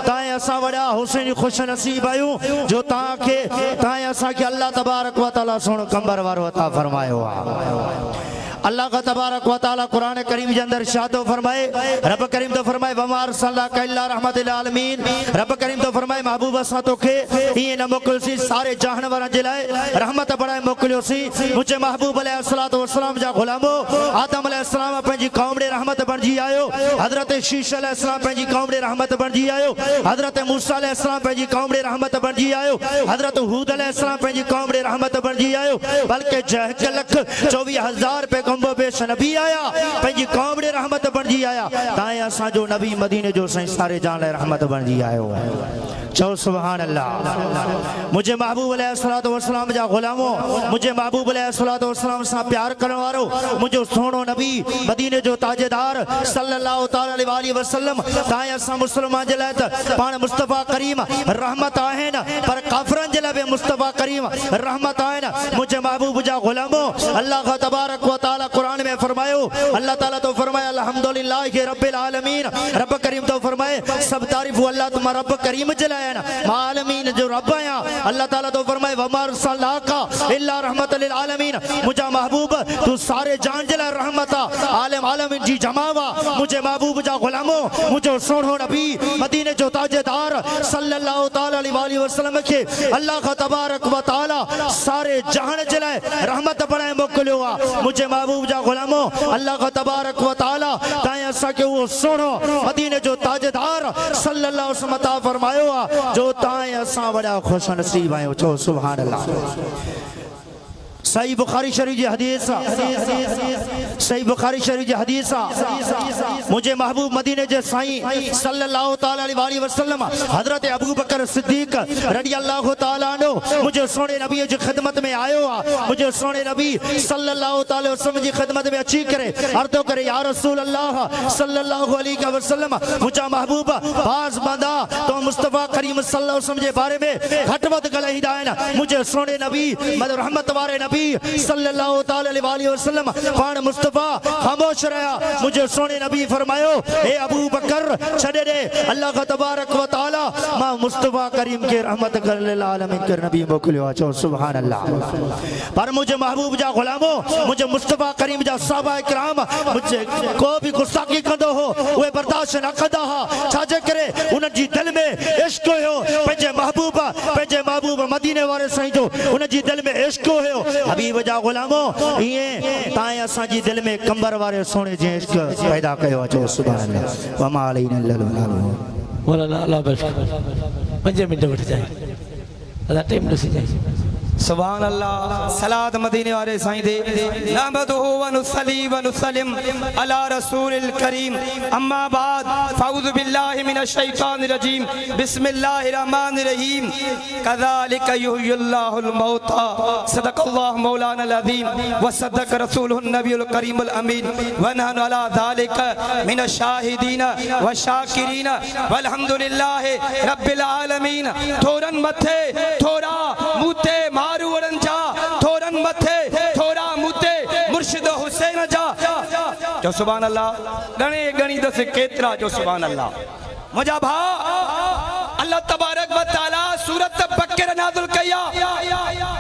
ताईं असां वॾा हुसैनी ख़ुश नसीब आहियूं जो तव्हांखे ताईं असांखे अल्लाह तबारक व तआला सोण कंबर वारो अता फरमायो आहे। अल्लाह का तबारक व तआला कुरान करीम के अंदर इरशाद फरमाए, रब करीम तो फरमाए वमा अर्सलनाका इल्ला रहमतल आलमीन। रब करीम तो फरमाए महबूब असां तोखे इएं न मोकिलियोसीं सारे जहान वारनि जे लाइ रहमत बणाए मोकिलियोसीं। मुंहिंजे महबूब अलैहिस्सलातु वस्सलाम जा ग़ुलामो, आदम अलैहिस्सलाम पंहिंजी क़ौम ॾे रहमत बणिजी आयो, हज़रत शीश अलैहिस्सलाम पंहिंजी क़ौम ॾे रहमत बणिजी आयो, हज़रत मूसा अलैहिस्सलाम पंहिंजी क़ौम ॾे रहमत बणिजी आयो, हज़रत हूद अलैहिस्सलाम पंहिंजी क़ौम ॾे रहमत बणिजी आयो। बल्कि 1,24,000 पैगंबर बेश नबी आया पंहिंजी क़ौम ॾे रहमत बणिजी आया। ताईं असांजो नबी मदीने जो साईं सारे जान लाइ रहमत बणिजी आयो आहे। चओ सुभान अल्लाह। मुझे महबूब अलैहिस्सलातु वस्सलाम जा ग़ुलामो, मुझे महबूब अलैहिस्सलातु वस्सलाम सां प्यार करण वारो मुझो सोनो नबी मदीने जो ताजेदार सल्लल्लाहु तआला अलैहि वसल्लम। ताईं असां मुस्लमान जे लाइ त पाण मुस्तफ़ा करीम रहमत आहिनि, पर काफ़िरनि जे लाइ बि मुस्तफ़ा करीम रहमत आहिनि। मुझे महबूब जा ग़ुलामो, अल्लाह का तबारक व तआला कुरान में फरमायो, अल्लाह ताला तो फरमाया अल्हम्दुलिल्लाहि रब्बिल आलमीन। रब करीम तो फरमाए सब तारीफ अल्लाह तुम्हारा रब करीम जे लाइ आलमीन जो रब आया। अल्लाह ताला तो फरमाए वमा अर्सलनाका इल्ला रहमतल लिल आलमीन। मुझा महबूब तू सारे जान जे लाइ रहमत आलम आलमीन जी जमावा। मुझे महबूब जा ग़ुलामो, मुझो सोनो नबी मदीने जो ताजेदार सल्लल्लाहु तआला अलैहि वसल्लम के अल्लाह का तबारक व तआला सारे जहान जे लाइ रहमत बणाए मोकिलियो आहे। मुझे महबूब जा ग़ुलामो, अल्लाह का तबारक व तआला ताईं असांखे उहो सोनो मदीने जो ताजेदार सल्लल्लाहु अलैहि वसल्लम अता फरमायो आहे जो ताईं असां वॾा ख़ुश नसीब आहियूं। चओ सुभान अल्लाह। सही बुखारी शरीफ जी हदीस, सही बुखारी शरीफ जी हदीस। मुझे महबूब मदीने जे साईं सल्लल्लाहु तआला अलैहि वसल्लम हजरत अबू बकर सिद्दीक रज़ी अल्लाहु तआला अन्हु मुझे सोने नबी जी खिदमत में आयो आहे। मुझे सोने नबी सल्लल्लाहु तआला वसल्लम जी खिदमत में अची करे अर्ज़ो करे या रसूल अल्लाह सल्लल्लाहु अलैहि वसल्लम, मुझा महबूब बाज़ बंदा तो मुस्तफ़ा करीम सल्लल्लाहु अलैहि वसल्लम जे बारे में घटि वधि ॻाल्हाईंदा आहिनि। मुझे सोने नबी रहमत वारे नबी सल्लल्लाहु तआला अलैहि वसल्लम पाण मुस्तफ़ा खामोश रहा। मुझे सोने नबी फरमायो हे अबू बकर छॾे दे, अल्लाह का तबारक व तआला मां मुस्तफ़ा करीम के रहमत लिल आलमीन के नबी मोकिलियो आहे। चओ सुभान अल्लाह। पर मुझे महबूब जा ग़ुलामो, मुझे मुस्तफ़ा करीम जा सहाबा किराम मुझे को भी गुस्ताखी कंदो हो उहे बर्दाश्त न कंदा हा। छाजे करे उन जी दिल में इश्क हुयो पंहिंजे महबूब मदीने वारे साईं जो, उन जी दिल में इश्क हुयो हबीब जा ग़ुलामो। इएं ताईं असांजी दिल में कंबर वारे सोने जे इश्क पैदा कयो आहे। चओ सुभान अल्लाह। वमा अलैना इल्ला अल मौलाना अल्लाह बस 5 मिनट वठ जाए अदा टाइम नसी जाए सुभान अल्लाह सलात मदीने वाले साईं दे नहमदुहु व नुसल्ली व नुसल्लिम अला रसूलिल करीम अम्मा बाद फऊज़ु बिल्लाहि मिनश शैतानिर रजीम बिस्मिल्लाहिर रहमानिर रहीम कज़ालिक युह्यिल्लाहुल मौता सदक़ल्लाहु मौलाना अज़ीम व सदक़ रसूलुहुन नबियुल करीमुल अमीन व नहनु अला ज़ालिका मिनश शाहिदीन व शाकिरीन वल्हम्दुलिल्लाहि रब्बिल आलमीन थोरन मथे थोरा मुते मारू वरन जा थोरन मथे थोरा मुते मुर्शिद हुसैन जा जो सुभान अल्लाह गणे गणी दस केतरा जो सुभान अल्लाह मुझा भा अल्लाह तबारक व तआला सूरत बकरा नाज़िल किया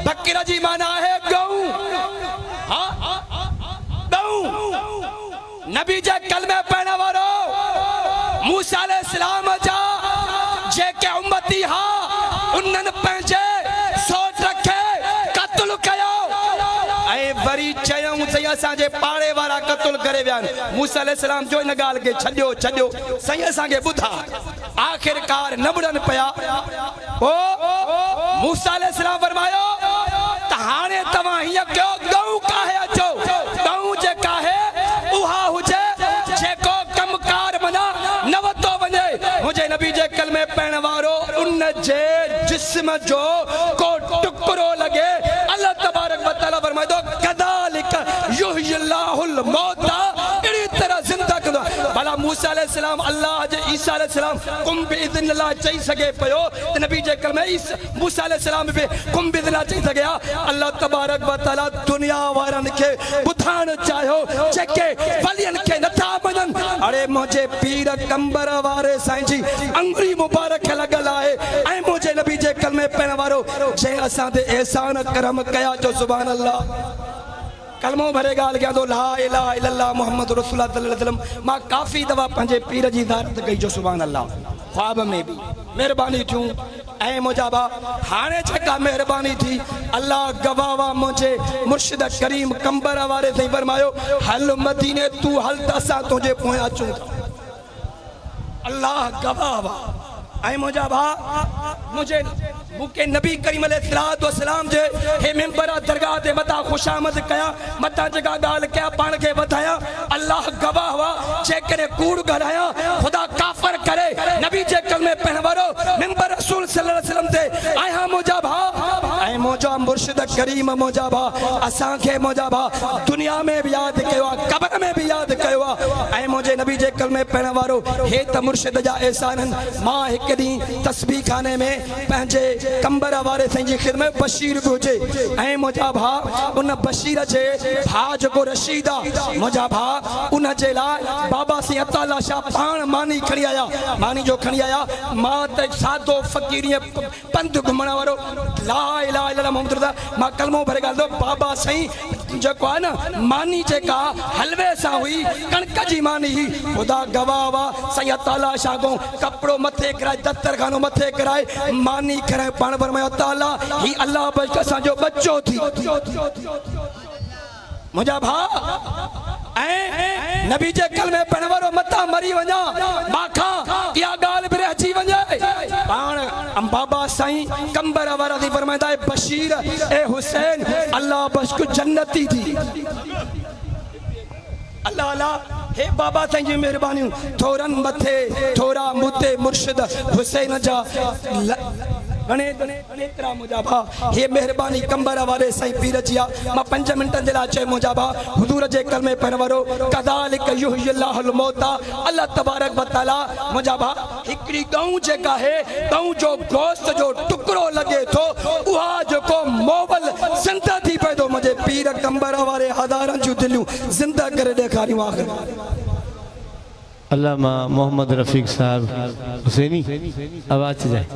बकरा जी माना है गऊ हां गऊ नबी जे कलमे पढ़ने वारो मूसा अलैहि सलाम जा जे के उम्मती हा उन्नन पंहिंजे सोच रखे कत्ल कयो ऐं वरी चयऊं सही असांजे पाड़े वारा कत्ल करे विया मूसा अलैहि सलाम जो इन ॻाल्हि खे छॾियो छॾियो सही असांखे ॿुधा आख़िरकार नबड़न पिया पोइ मूसा अलैहि सलाम फरमायो त हाणे तव्हां हीअं कयो गऊ काहे अचो गऊ जेका आहे उहा हुजे जेको कमकार मना न वरितो वञे मुंहिंजे नबी जे कलमे पढ़ण वारो उन जे जिस्म जो को टुकड़ो लगे अल्लाह तबारक व तआला फरमाए थो कज़ालिक युह्यिल्लाहुल मौता अहिड़ी तरह ज़िंदा कंदो भला मूसा अलैहि सलाम अल्लाह जे ईसा अलैहि सलाम कुम बिइज़्निल्लाह चई सघे पियो त नबी जे कलमे मूसा अलैहि सलाम बि कुम बिइज़्निल्लाह चई सघिया अल्लाह तबारक व तआला दुनिया वारनि खे ॿुधाइण चाहियो जेके वलियनि खे नथा मञनि अरे मुंहिंजे पीर कंबर वारे साईं जी अंगुरी मुबारक लॻल आहे ऐं मुंहिंजे नबी जे कलमे पढ़ण वारो जंहिं असां ते एहसान करम कया जो सुभान अल्लाह कलमो भरे ॻाल्हि कयां थो ला इलाहा इल्लल्लाह मुहम्मद रसूलुल्लाह सल्लल्लाहु अलैहि वसल्लम मां काफ़ी दफ़ा पंहिंजे पीर जी ज़ियारत कई जो सुभान अल्लाह ख्वाब में बि महिरबानी थियूं ऐं मुंहिंजा भाउ हाणे जेका महिरबानी थी अल्लाह गवाह मुंहिंजे मुर्शिद करीम कंबर वारे साईं फरमायो हल मदीने तूं हल त असां तुंहिंजे पोयां अचूं अल्लाह गवाह ऐं मुंहिंजा भाउ मुंहिंजे मूंखे नबी करीम अलैहिस्सलातु वस्सलाम जे हे मिंबर दरगाह ते मथा खुशामद कया मथा जेका ॻाल्हि कया पाण खे वधाया अल्लाह गवाह हुआ जेकॾहिं कूड़ ॻाल्हाया ख़ुदा काफ़र करे नबी जे कलमे पढ़ण वारो मिंबर रसूल सल्लल्लाहु अलैहि वसल्लम ते आया मुंहिंजा भाउ ऐं मुंहिंजो मुर्शिद करीम मुंहिंजा भाउ असांखे मुंहिंजा भाउ दुनिया में बि यादि कयो आहे क़ब्र में बि यादि कयो आहे ऐं मुंहिंजे नबी जे कलमे पढ़ण वारो हे त मुर्शिद जा एहसान आहिनि मां हिकु ॾींहुं तस्बीह खाने में पंहिंजे कंबर वारे साईं जी खिदमत बशीर बि हुजे ऐं मुंहिंजा भाउ उन बशीर जे भाउ जेको रशीद आहे मुंहिंजा भाउ उन जे लाइ बाबा साईं अताला शाह पाण मानी खणी आया मानी जो खणी आया मां त सादो फ़क़ीर पंधु घुमण वारो ला इलाहा इल्लल्लाह मुहम्मद रसूलुल्लाह मां कलमो भरे ॻाल्हि थो बाबा साईं जेको आहे न मानी जेका हलवे सां हुई कणक जी मानी हुई ख़ुदा गवाह हुआ साईं अताला शाह को कपिड़ो मथे कराए दस्तरखानो मथे कराए मानी कराए पाण फरमायो ताला ही अल्लाह बल्कि असांजो बच्चो थी मुंहिंजा भाउ ऐं नबी जे कलमे पढ़ण वारो मथा मरी वञा माखा इहा ॻाल्हि बि रहिजी वञे पाण बाबा साईं कंबर वारा थी फरमाईंदा बशीर ए हुसैन अल्लाह बश्क जन्नती थी अल्लाह अल्लाह हे बाबा साईं जी महिरबानियूं थोरन मथे थोरा मुते मुर्शिद हुसैन जा घणे एतिरा मुंहिंजा भाउ हे महिरबानी कंबर वारे साईं पीर जी आहे मां 5 मिंटनि जे लाइ चयो मुंहिंजा भाउ हुज़ूर जे कलमे पढ़ण वारो कज़ालिक युह्यिल्लाहुल मौता अल्लाह तबारक व तआला मुंहिंजा भाउ हिकिड़ी गऊ जेका आहे गऊ जो गोश्त जो टुकड़ो लॻे थो उहा जेको मोबल ज़िंदा थी पए थो मुंहिंजे पीर कंबर वारे हज़ारनि जूं दिलियूं ज़िंदा करे ॾेखारियूं आख़िर अल्लामा मोहम्मद रफ़ीक साहब हुसैनी आवाज़ जाए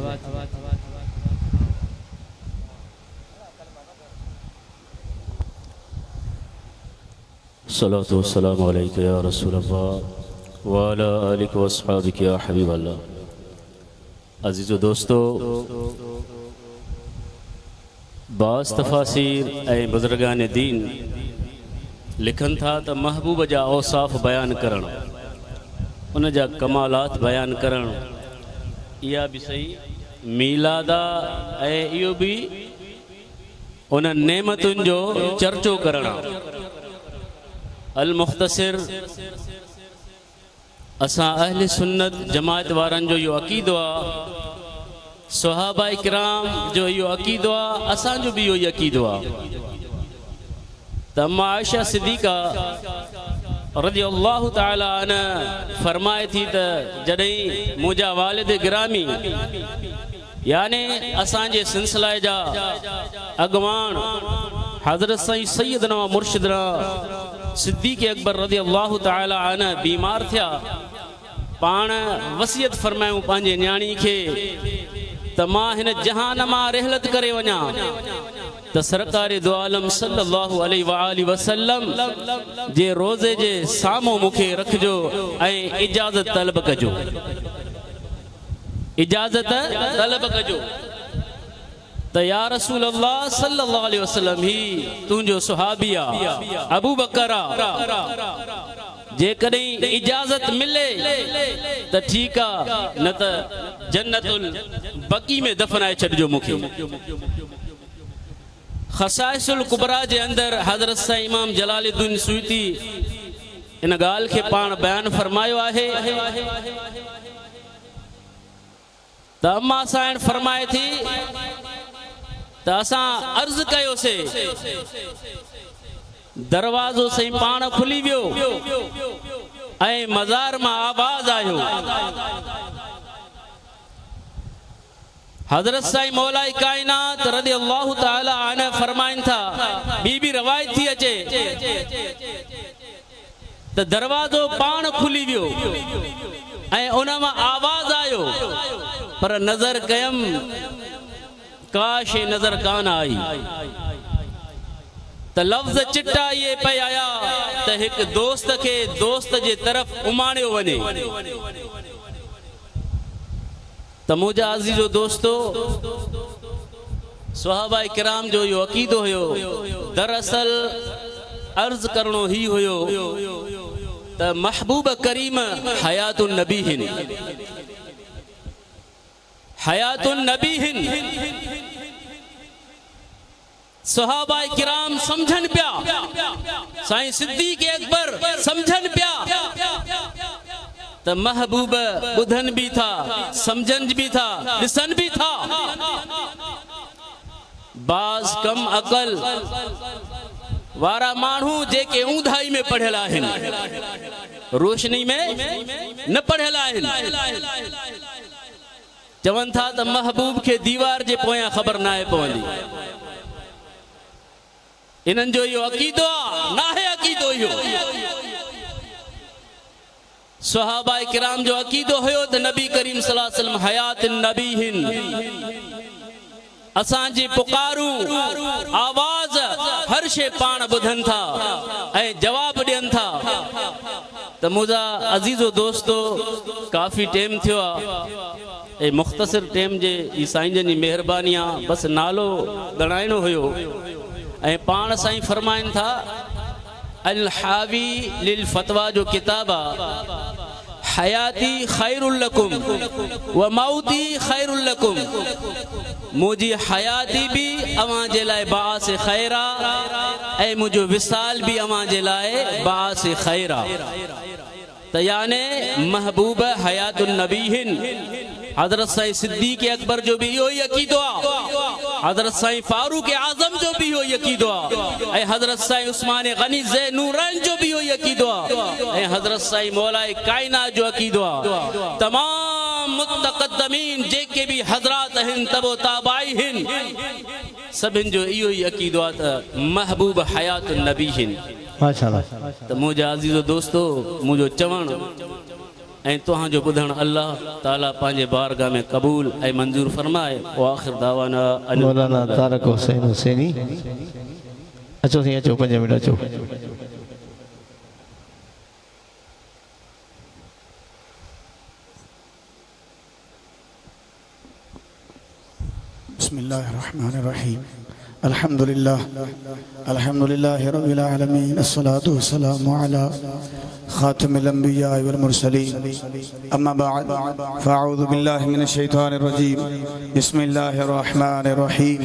सलातु वस्सलामु अलैका या रसूल अल्लाह व अला आलिका व अस्हाबिका या हबीब अल्लाह। अज़ीज़ो दोस्तों, बाज़ तफ़ासीर ऐं बुज़ुर्गान दीन लिखनि था त महबूब जा औसाफ़ बयान करणु, उन जा कमालात बयान करणु इहा बि सही मीलादा ऐं इहो बि उन नेमतुनि जो चर्चो करणु अल मुख़्तसिर असां अहले सुन्नत जमात वारनि जो इहो अक़ीदो आहे सहाबा इकराम जो इहो अक़ीदो आहे असांजो बि इहो ई अक़ीदो आहे त अम्मा आयशा सिद्दीक़ा रज़ियल्लाहु ताला अन्हा फरमाए थी त जॾहिं मुंहिंजा वालिद गिरामी याने असांजे सिलसिले जा अॻवान हज़रत साईं सैयदना मुर्शिदना सिद्दीक़ अकबर रज़ियल्लाहु ताला अन्हा बीमार थिया पाण वसियत फरमायूं पंहिंजे न्याणी खे त मां हिन जहान मां रहलत करे वञा त सरकार दो आलम सल्लल्लाहु अलैहि वआलिहि वसल्लम जे रोज़े जे साम्हूं मूंखे रखिजो ऐं इजाज़त तलब कजो इजाज़त तलब कजो त या रसूल अल्लाह सल्लल्लाहु अलैहि वसल्लम ही तुंहिंजो सुहाबी आहे अबू बकर आहे जेकॾहिं इजाज़त मिले त ठीकु आहे न त जन्नतुल बकी में दफ़नाए छॾिजो मूंखे ख़साइसुल कुबरा जे अंदरि हज़रत साईं इमाम जलालुद्दीन सुयूती इन ॻाल्हि खे पाण बयानु फरमायो आहे त अम्मा साईं फरमाए थी त असां अर्ज़ु कयोसीं दरवाज़ो सही पाण खुली वियो ऐं मज़ार मां आवाज़ आयो हज़रत साईं मौलाई कायनात रज़ियल्लाहु ताला अन्हु फरमाइनि था ॿी रवायत थी अचे त दरवाज़ो पाण खुली वियो ऐं उन मां आवाज़ आयो पर नज़र कयमि काश नज़र कान आई त लफ़्ज़ चिटा इहे पे आया त हिकु दोस्त खे दोस्त जे तरफ़ उमाणियो वञे त मुंहिंजा अज़ीज़ो दोस्तो सहाबा किराम जो इहो अक़ीदो हुयो दरअसल अर्ज़ करणो ही हुयो त महबूब करीम हयातुन नबी हिन हयातुन नबी हिन सहाबा किराम समझन पिया साईं सिद्दीक़ अकबर समझन पिया त महबूब बुधन भी था समझन भी था ॾिसन भी था बाज़ कम अकल वारा माण्हू जेके ऊंधाई में पढ़ियल आहिनि रोशनी में न पढ़ियल आहिनि चवनि था त महबूब खे दीवार जे पोयां ख़बर न आहे पवंदी इन्हनि जो इहो अक़ीदो आहे नाहे अक़ीदो इहो सहाबा किराम जो अक़ीदो हुयो त नबी करीम सल्लल्लाहु अलैहि वसल्लम हयात नबी हिन असांजी पुकारूं आवाज़ हर शइ पाण ॿुधनि था ऐं जवाब ॾियनि था त मुंहिंजा अज़ीज़ो दोस्तो काफ़ी टाइम थियो आहे ऐं मुख़्तसिर टाइम जे ई साईं जन जी महिरबानी आहे बसि नालो ॻणाइणो हुयो ऐं पाण साईं फरमाइनि था अल हावी लिल फतवा जो किताब आहे हयाती खैरुल लकुम व मौती खैरुल लकुम मुंहिंजी हयाती भी अवां जे लाइ बास खैर आहे ऐं मुंहिंजो विसाल भी अवां जे लाइ बास खैर आहे त याने महबूब हयातुन नबी हिन हज़रत साईं सिद्दीक़ अकबर जो भी इहो ई अक़ीदो आहे हज़रत साईं फारूक आज़म जो भी इहो ई अक़ीदो आहे ऐं हज़रत साईं उस्मान गनी ज़े नूरैन जो भी इहो ई अक़ीदो आहे ऐं हज़रत साईं मौलाई कायनात जो अक़ीदो आहे तमाम मुतक़द्दमीन जेके भी हज़रात आहिनि तबो ताबाई हिन सभिनि जो इहो ई अक़ीदो आहे त महबूब हयातुन नबी हिन माशाअल्लाह त मुंहिंजा अज़ीज़ो दोस्तो मुंहिंजो चवणु ऐं तव्हांजो ॿुधणु अल्लाह ताला पंहिंजे बारगाह में क़बूल ऐं मंज़ूर फरमाए व आख़िर दावाना मौलाना तारक हुसैन हुसैनी अचो साईं अचो 5 मिनट अचो बिस्मिल्लाहिर्रहमानिर्रहीम अल्हम्दुलिल्लाह रब्बिल आलमीन अस्सलातु वस्सलामु अला खातिमिल अंबिया वल मुरसलीन अम्मा बाद फ़अऊज़ु बिल्लाहि मिनश शैतानिर रजीम बिस्मिल्लाहिर रहमानिर रहीम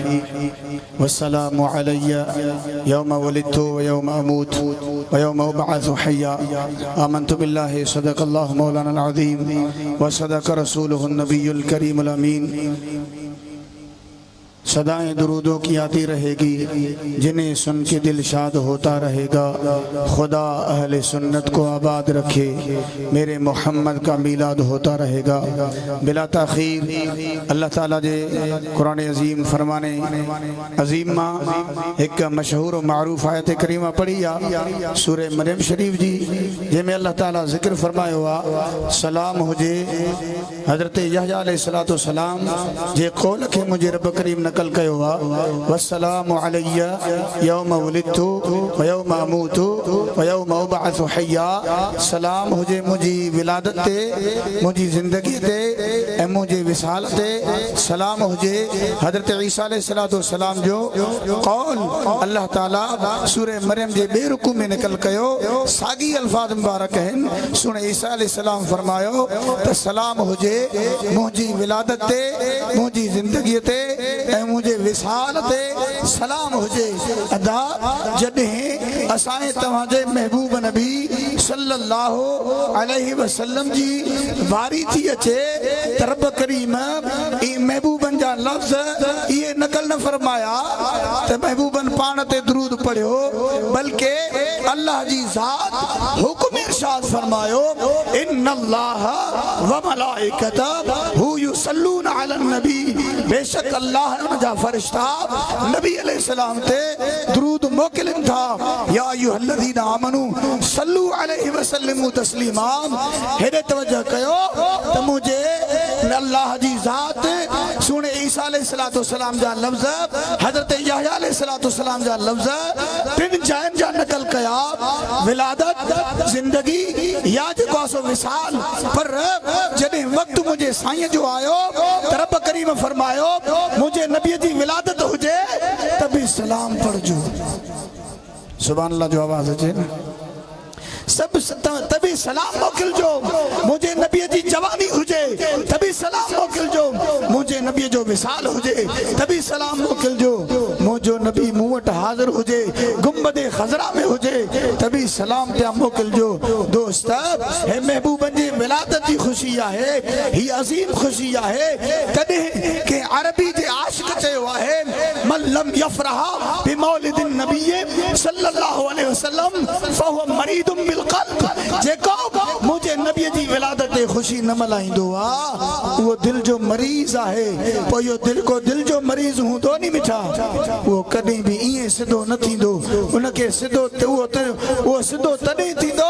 वस्सलामु अलैया यौमा वलिदतु व यौमा अमूतु व यौमा उबअसु हय्या आमनतु बिल्लाहि सदक़ल्लाहु मौलानाल अज़ीम व सदक़ रसूलुहुन नबियुल करीमुल अमीन। सदाएं दुरूदों की आती रहेगी, जिन्हें सुन के दिल शाद होता रहेगा। खुदा अहले सुन्नत को आबाद रखे, मेरे मोहम्मद का मीलाद होता रहेगा। बिला ताखीर अल्लाह ताला जे कुरान अजीम फरमाने अजीम मां एक मशहूर मारूफ आयत करीमा पढ़ी आ सूरह मरियम शरीफ जी, जंहिंमें अल्लाह ताला ज़िक्र फरमायो आ सलाम हुजे हज़रत यहया अलैहिस्सलातु सलाम जे कौल खे मुंहिंजे रब करीम नकल कयो आहे वस्सलामु अलैया यौमा वलिदतु व यौमा अमूतु व यौमा उबअसु हय्या। सलाम हुजे मुंहिंजी विलादत ते, मुंहिंजी ज़िंदगी ते ऐं मुंहिंजे विसाल ते। सलाम हुजे हज़रत ईसा अलैहिस्सलातु सलाम जो कौल अल्लाह ताला सूरह मरियम जे ॿिए रुकू में निकल कयो। साॻी अल्फाज मुबारक आहिनि। सुन ईसा अलैहिस्सलाम फरमायो त सलाम हुजे मुंहिंजी विलादत ते, मुंहिंजी ज़िंदगी ते ऐं मुझे विसाल ते। सलाम हुजे अदा जॾहिं असांजे तव्हांजे महबूब नबी सल्लल्लाहु अलैहि वसल्लम जी वारी थी अचे त रब करीम ई महबूबन जा लफ़्ज़ इहे नकल न फरमाया त महबूबन पाण ते दुरूद पढ़ियो, बल्कि अल्लाह जी ज़ात हुक्म इरशाद फरमायो इन्नल्लाह व मलाइकतहू युसल्लून अलन नबी। बेशक अल्लाह जा फरिश्ता नबी अलैहिस्सलाम ते दुरूद मोकिलिन था। या अय्युहल्लज़ीना आमनू सल्लू अलैहि वसल्लिमू तस्लीमा। हेॾे तवज्जो कयो त मुझे अल्लाह जी ज़ात सुने ईसा अलैहिस्सलातु सलाम जा लफ़्ज़ हज़रत यहया अलैहिस्सलातु सलाम जा लफ़्ज़ टिन जायन जा नकल कया, विलादत, ज़िंदगी या जेको सो विसाल। पर जॾहिं वक़्तु मुंहिंजे साईं जो आयो त रब करीम फरमायो मुझे नबी जी विलादत हुजे तभी सलाम पढ़जो। सुभान अल्लाह जो आवाज़ अचे न सब तभी सलाम मोकिलजो। मुझे नबी जी जवानी हुजे तभी सलाम मोकिलजो। मुझे नबी जो विसाल हुजे तभी सलाम मोकिलजो। मुझो नबी मूं वटि हाज़िर हुजे, गुंबद खज़रा में हुजे तभी सलाम पिया मोकिलजो। दोस्त हे महबूबन जी विलादत जी ख़ुशी आहे, ही अज़ीम ख़ुशी आहे। तॾहिं के अरबी जे आशिक़ चयो आहे मन लम यफ़रहा बिमौलिदिन नबी सल्लल्लाहु अलैहि वसल्लम फहुव मरीदुम बिल क़ल्ब। जेको मुझे नबी जी विलादत ते ख़ुशी न मल्हाईंदो आहे उहो दिल जो मरीज़ आहे। पोइ इहो दिल को दिल जो मरीज़ हूंदो नी मिठा, उहो कॾहिं बि ईअं सिधो न थींदो। उनखे सिधो उहो सिधो तॾहिं थींदो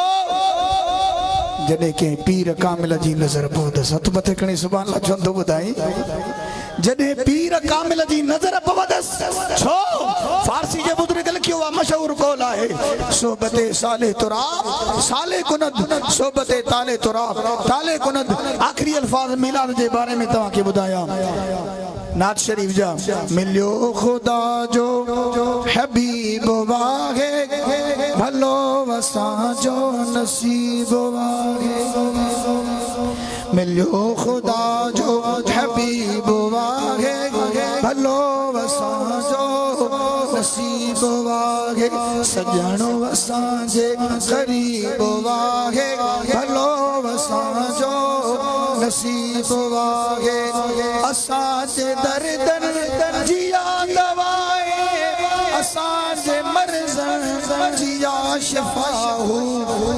जॾहिं कंहिं पीर कामिल जी नज़र पवंदसि। हथ मथे खणी सुभाणे अल्लाह चवंदो ॿुधाई जॾहिं पीर कामिल जी नज़र पवंदसि। छो फारसी जे बुज़ुर्ग लिखियो आहे मशहूर कौल आहे सोबते साले तुराब साले कुनद सोबते ताले तुराब ताले कुनद। आखिरी अल्फाज मिलाद जे बारे में तव्हांखे ॿुधाया नात शरीफ जा। मिलियो खुदा जो हबीब वाहे भलो असांजो नसीब वाहे। मिलियो खुदा जो हबीब वाहे भलो असांजो नसीब वाहे। सजणो असांजे ग़रीब वाहे भलो असांजो नसीब वाहे। असांजे दर्दन जिया दवाए असांजे मर्ज़न जिया शफ़ाहू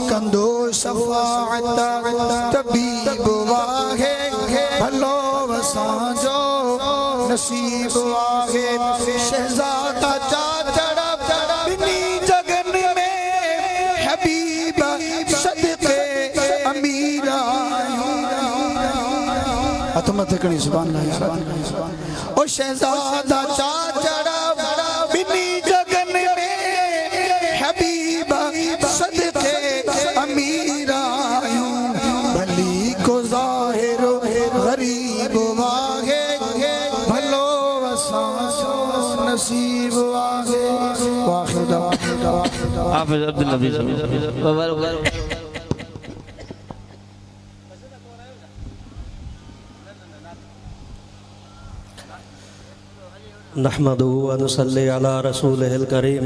कंदो शफ़ाअत तबीब वाहे भलो असांजो नसीब वाहे। शहज़ादा चाचड़ा बिनी जगन में हबीब सदके अमीरा। हथ मथे खणी सुभान अल्लाह। ओ शहज़ादा चाचड़ा बिनी जगन में हबीब सदके अमीरा। भली को ज़ाहिर गरीब वाहे भलो असांजो नसीब हाफिज अब्दुल नबी साहब। नहमदुहु व नुसल्ली अला रसूलिहिल करीम।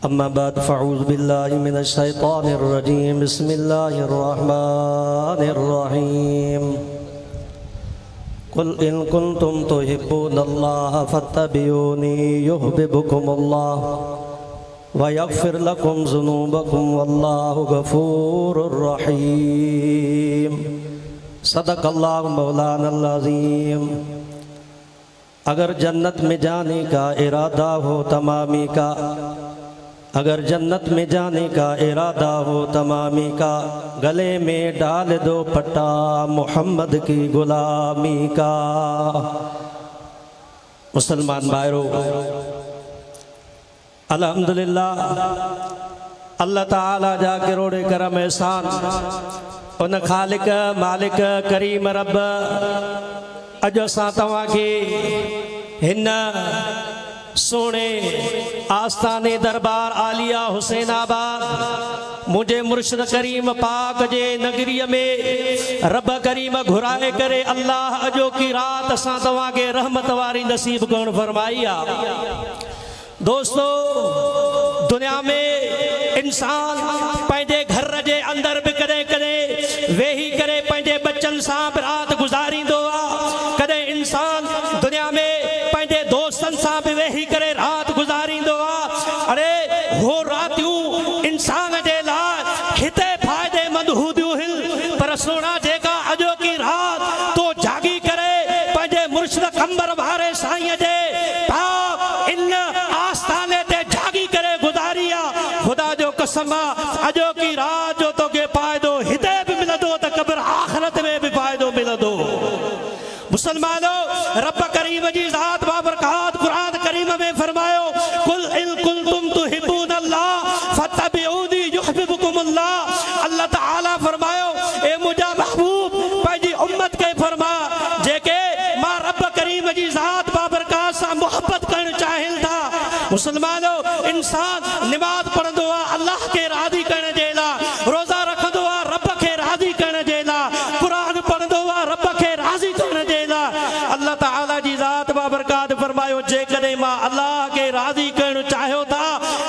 अम्मा बाद फ़अऊज़ु बिल्लाहि मिनश शैतानिर रजीम। बिस्मिल्लाहिर रहमानिर रहीम। कुल इन कुंतुम तुहिब्बूनल्लाह फत्तबिऊनी युहब्बिबुकुमुल्लाह व यग़फ़िर लकुम ज़ुनूबकुम वल्लाहु गफ़ूरुर रहीम। सदक़ल्लाहु मौलानल अज़ीम। अगर जन्नत में जाने का इरादा हो तमामी का, अगर जन्नत में जाने का इरादा हो तमामी का, गले में डाल दो पट्टा मोहम्मद की गुलामी का। मुसलमान भाइयों, अल्हम्दुलिल्लाह अल्लाह ताला जा करोड़े करम एहसान उन खालिक मालिक करीम रब अज असां तव्हांखे हिन सोने आस्थाने दरबार आलिया हुसैनाबाद मुझे मुर्शिद करीम पाक जे नगरीअ में रब करीम घुराए करे अल्लाह अजो की रात असां तव्हांखे रहमत वारी नसीब करण फरमाई आहे। दोस्तों, दुनिया में इंसान पंहिंजे घर जे अंदर भी कदें कदें वेही करे पंहिंजे बच्चन सां रात गुजारींदो आहे। कदें इंसान दुनिया में पंहिंजे दोस्तन सां भी वेही करे रात गुजारींदो आहे। अरे हो रातियूं इंसान जे लाइ हिते फ़ाइदेमंद हूंदियूं आहिनि, पर सोना जेका अॼो की रात तो जागी करे पंहिंजे मुर्शिद कंबर वारे साईं जे पाक इन आस्थाने ते जागी करे गुज़ारी आहे। खुदा जो कसम आहे, अॼो की रात जो तोखे फ़ाइदो हिते भी मिलंदो त क़ब्र आख़िरत में भी फ़ाइदो मिलंदो। मुसलमानों, रब करीम जी ज़ात बाबरकात कुरान करीम में फरमायो, कुल इन कुंतुम तुहिब्बूनल्लाह फत्तबिऊनी युहब्बिबुकुमुल्लाह। अल्लाह ताला फरमायो, ए मुझा महबूब पंहिंजी उम्मत के फरमा जेके मां रब करीम जी ज़ात बाबरकात सां मोहब्बत करण चाहिन था। मुसलमानों, इंसान नमाज पढ़ंदो आहे अल्लाह के राज़ी करण जे लाइ, रोज़ा रखंदो आहे रब के राज़ी करण जे लाइ, कुरान पढ़ंदो आहे रब के राज़ी करण जे लाइ। अल्लाह ताला जी ज़ात बाबरकात फरमायो, जेकॾहिं मां अल्लाह के राज़ी करण चाहियो था,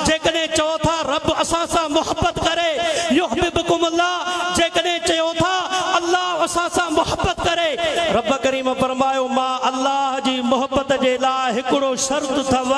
जेकॾहिं चओ था रब असां सां मोहब्बत करे युहब्बिबुकुमुल्लाह, जेकॾहिं चयो था अल्लाह असां सां मोहब्बत करे, रब करीम फरमायो मां अल्लाह जी मोहब्बत जे लाइ हिकिड़ो शर्त अथव।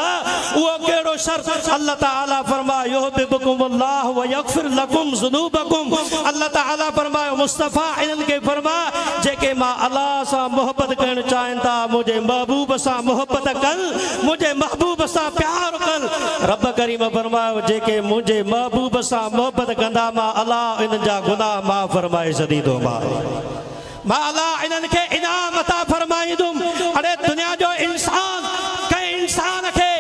उहो कहिड़ो शर्त? अल्लाह ताला फरमायो युहब्बिबुकुमुल्लाह व यग़फ़िर लकुम ज़ुनूबकुम। अल्लाह ताला फरमायो मुस्तफ़ा इन्हनि खे फरमा जेके मां अल्लाह सां मोहब्बत करण चाहिनि था, मुंहिंजे महबूब सां मोहब्बत कनि, मुंहिंजे महबूब सां प्यार कनि। रब करीम फरमायो जेके मुंहिंजे महबूब सां मोहब्बत कंदा, मां अल्लाह इन्हनि जा गुनाह माफ़ फरमाए छॾींदोमांइ, मां अल्लाह इन्हनि खे इनाम अता फरमाईंदुमि। अरे दुनिया जो इंसान कंहिं इंसान खे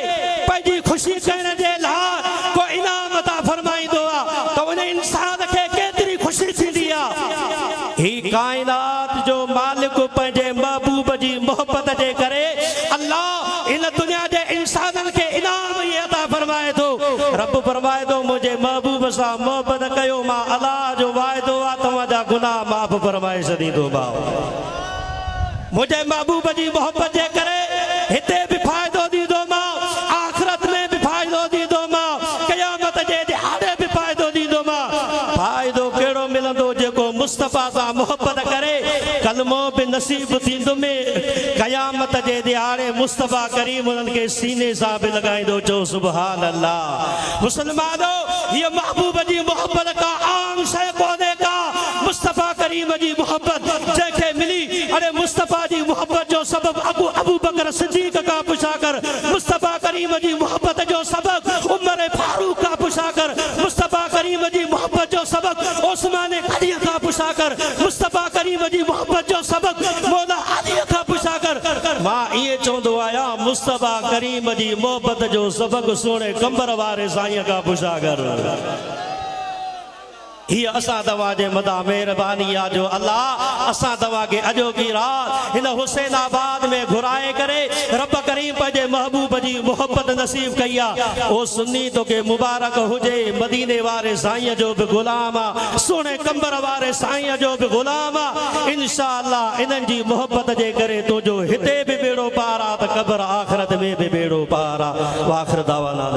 पंहिंजी ख़ुशी करण जे लाइ को इनाम अता फरमाईंदो आहे त उन इंसान खे केतिरी ख़ुशी थींदी आहे। ही काइनात जो मालिक पंहिंजे महबूब जी मोहब्बत जे करे अल्लाह इन दुनिया जे इंसाननि खे इनाम इहे अता फरमाए थो। रब फरमाए थो मुंहिंजे महबूब सां मोहब्बत कयो, मां अल्लाह जो वाइदो आहे तव्हांजा गुनाह माफ़ फरमाए छॾींदोमांव। मुझे महबूब जी मोहब्बत जे करे हिते भी फ़ाइदो ॾींदोमांव, आख़िरत में भी फ़ाइदो ॾींदोमांव, क़यामत जे ॾिहाड़े भी फ़ाइदो ॾींदोमांव। फ़ाइदो कहिड़ो मिलंदो? जेको मुस्तफ़ा सां मोहब्बत करे कलमो भी नसीब थींदो में क़यामत जे ॾिहाड़े मुस्तफ़ा करीम उन्हनि खे सीने सां भी लॻाईंदो। चओ सुभान अल्लाह। मुसलमानों, ये महबूब जी मोहब्बत का आम शइ कोन्हे का। मुस्तफ़ा करीम जी मोहब्बत जंहिंखे मिली, अरे मुस्तफ़ा जी मोहब्बत जो सबब अबू बकर सिद्दीक़ का पुछाकर, मुस्तफ़ा करीम जी मोहब्बत जो सबब उमर फारूक का पुछाकर, मुस्तफ़ा करीम जी मोहब्बत जो सबब उस्मान गनी का पुछाकर, मुस्तफ़ा करीम जी मोहब्बत जो सबब मौला अली का पुछाकर। मां इहे चवंदो आहियां मुस्तफ़ा करीम जी मोहब्बत जो सबब सोने कंबर वारे साईं का पुछाकर। ही असा दवा जे मदा मेहरबानी आ जो अल्लाह असा दवा के अजो की रात इन हुसैनाबाद में घुराए करे रब करीम पंहिंजे महबूब जी मोहब्बत नसीब कया ओ सुन्नी तो के मुबारक हुजे मदीने वारे साईं जो भी गुलाम आ सोने कंबर वारे साईं जो भी गुलाम आ इंशाअल्लाह इन्हनि जी मोहब्बत जे करे तो जो हिते भी बेड़ो पार आ त कब्र आखिरत में भी बेड़ो पार आ आखिर दावाना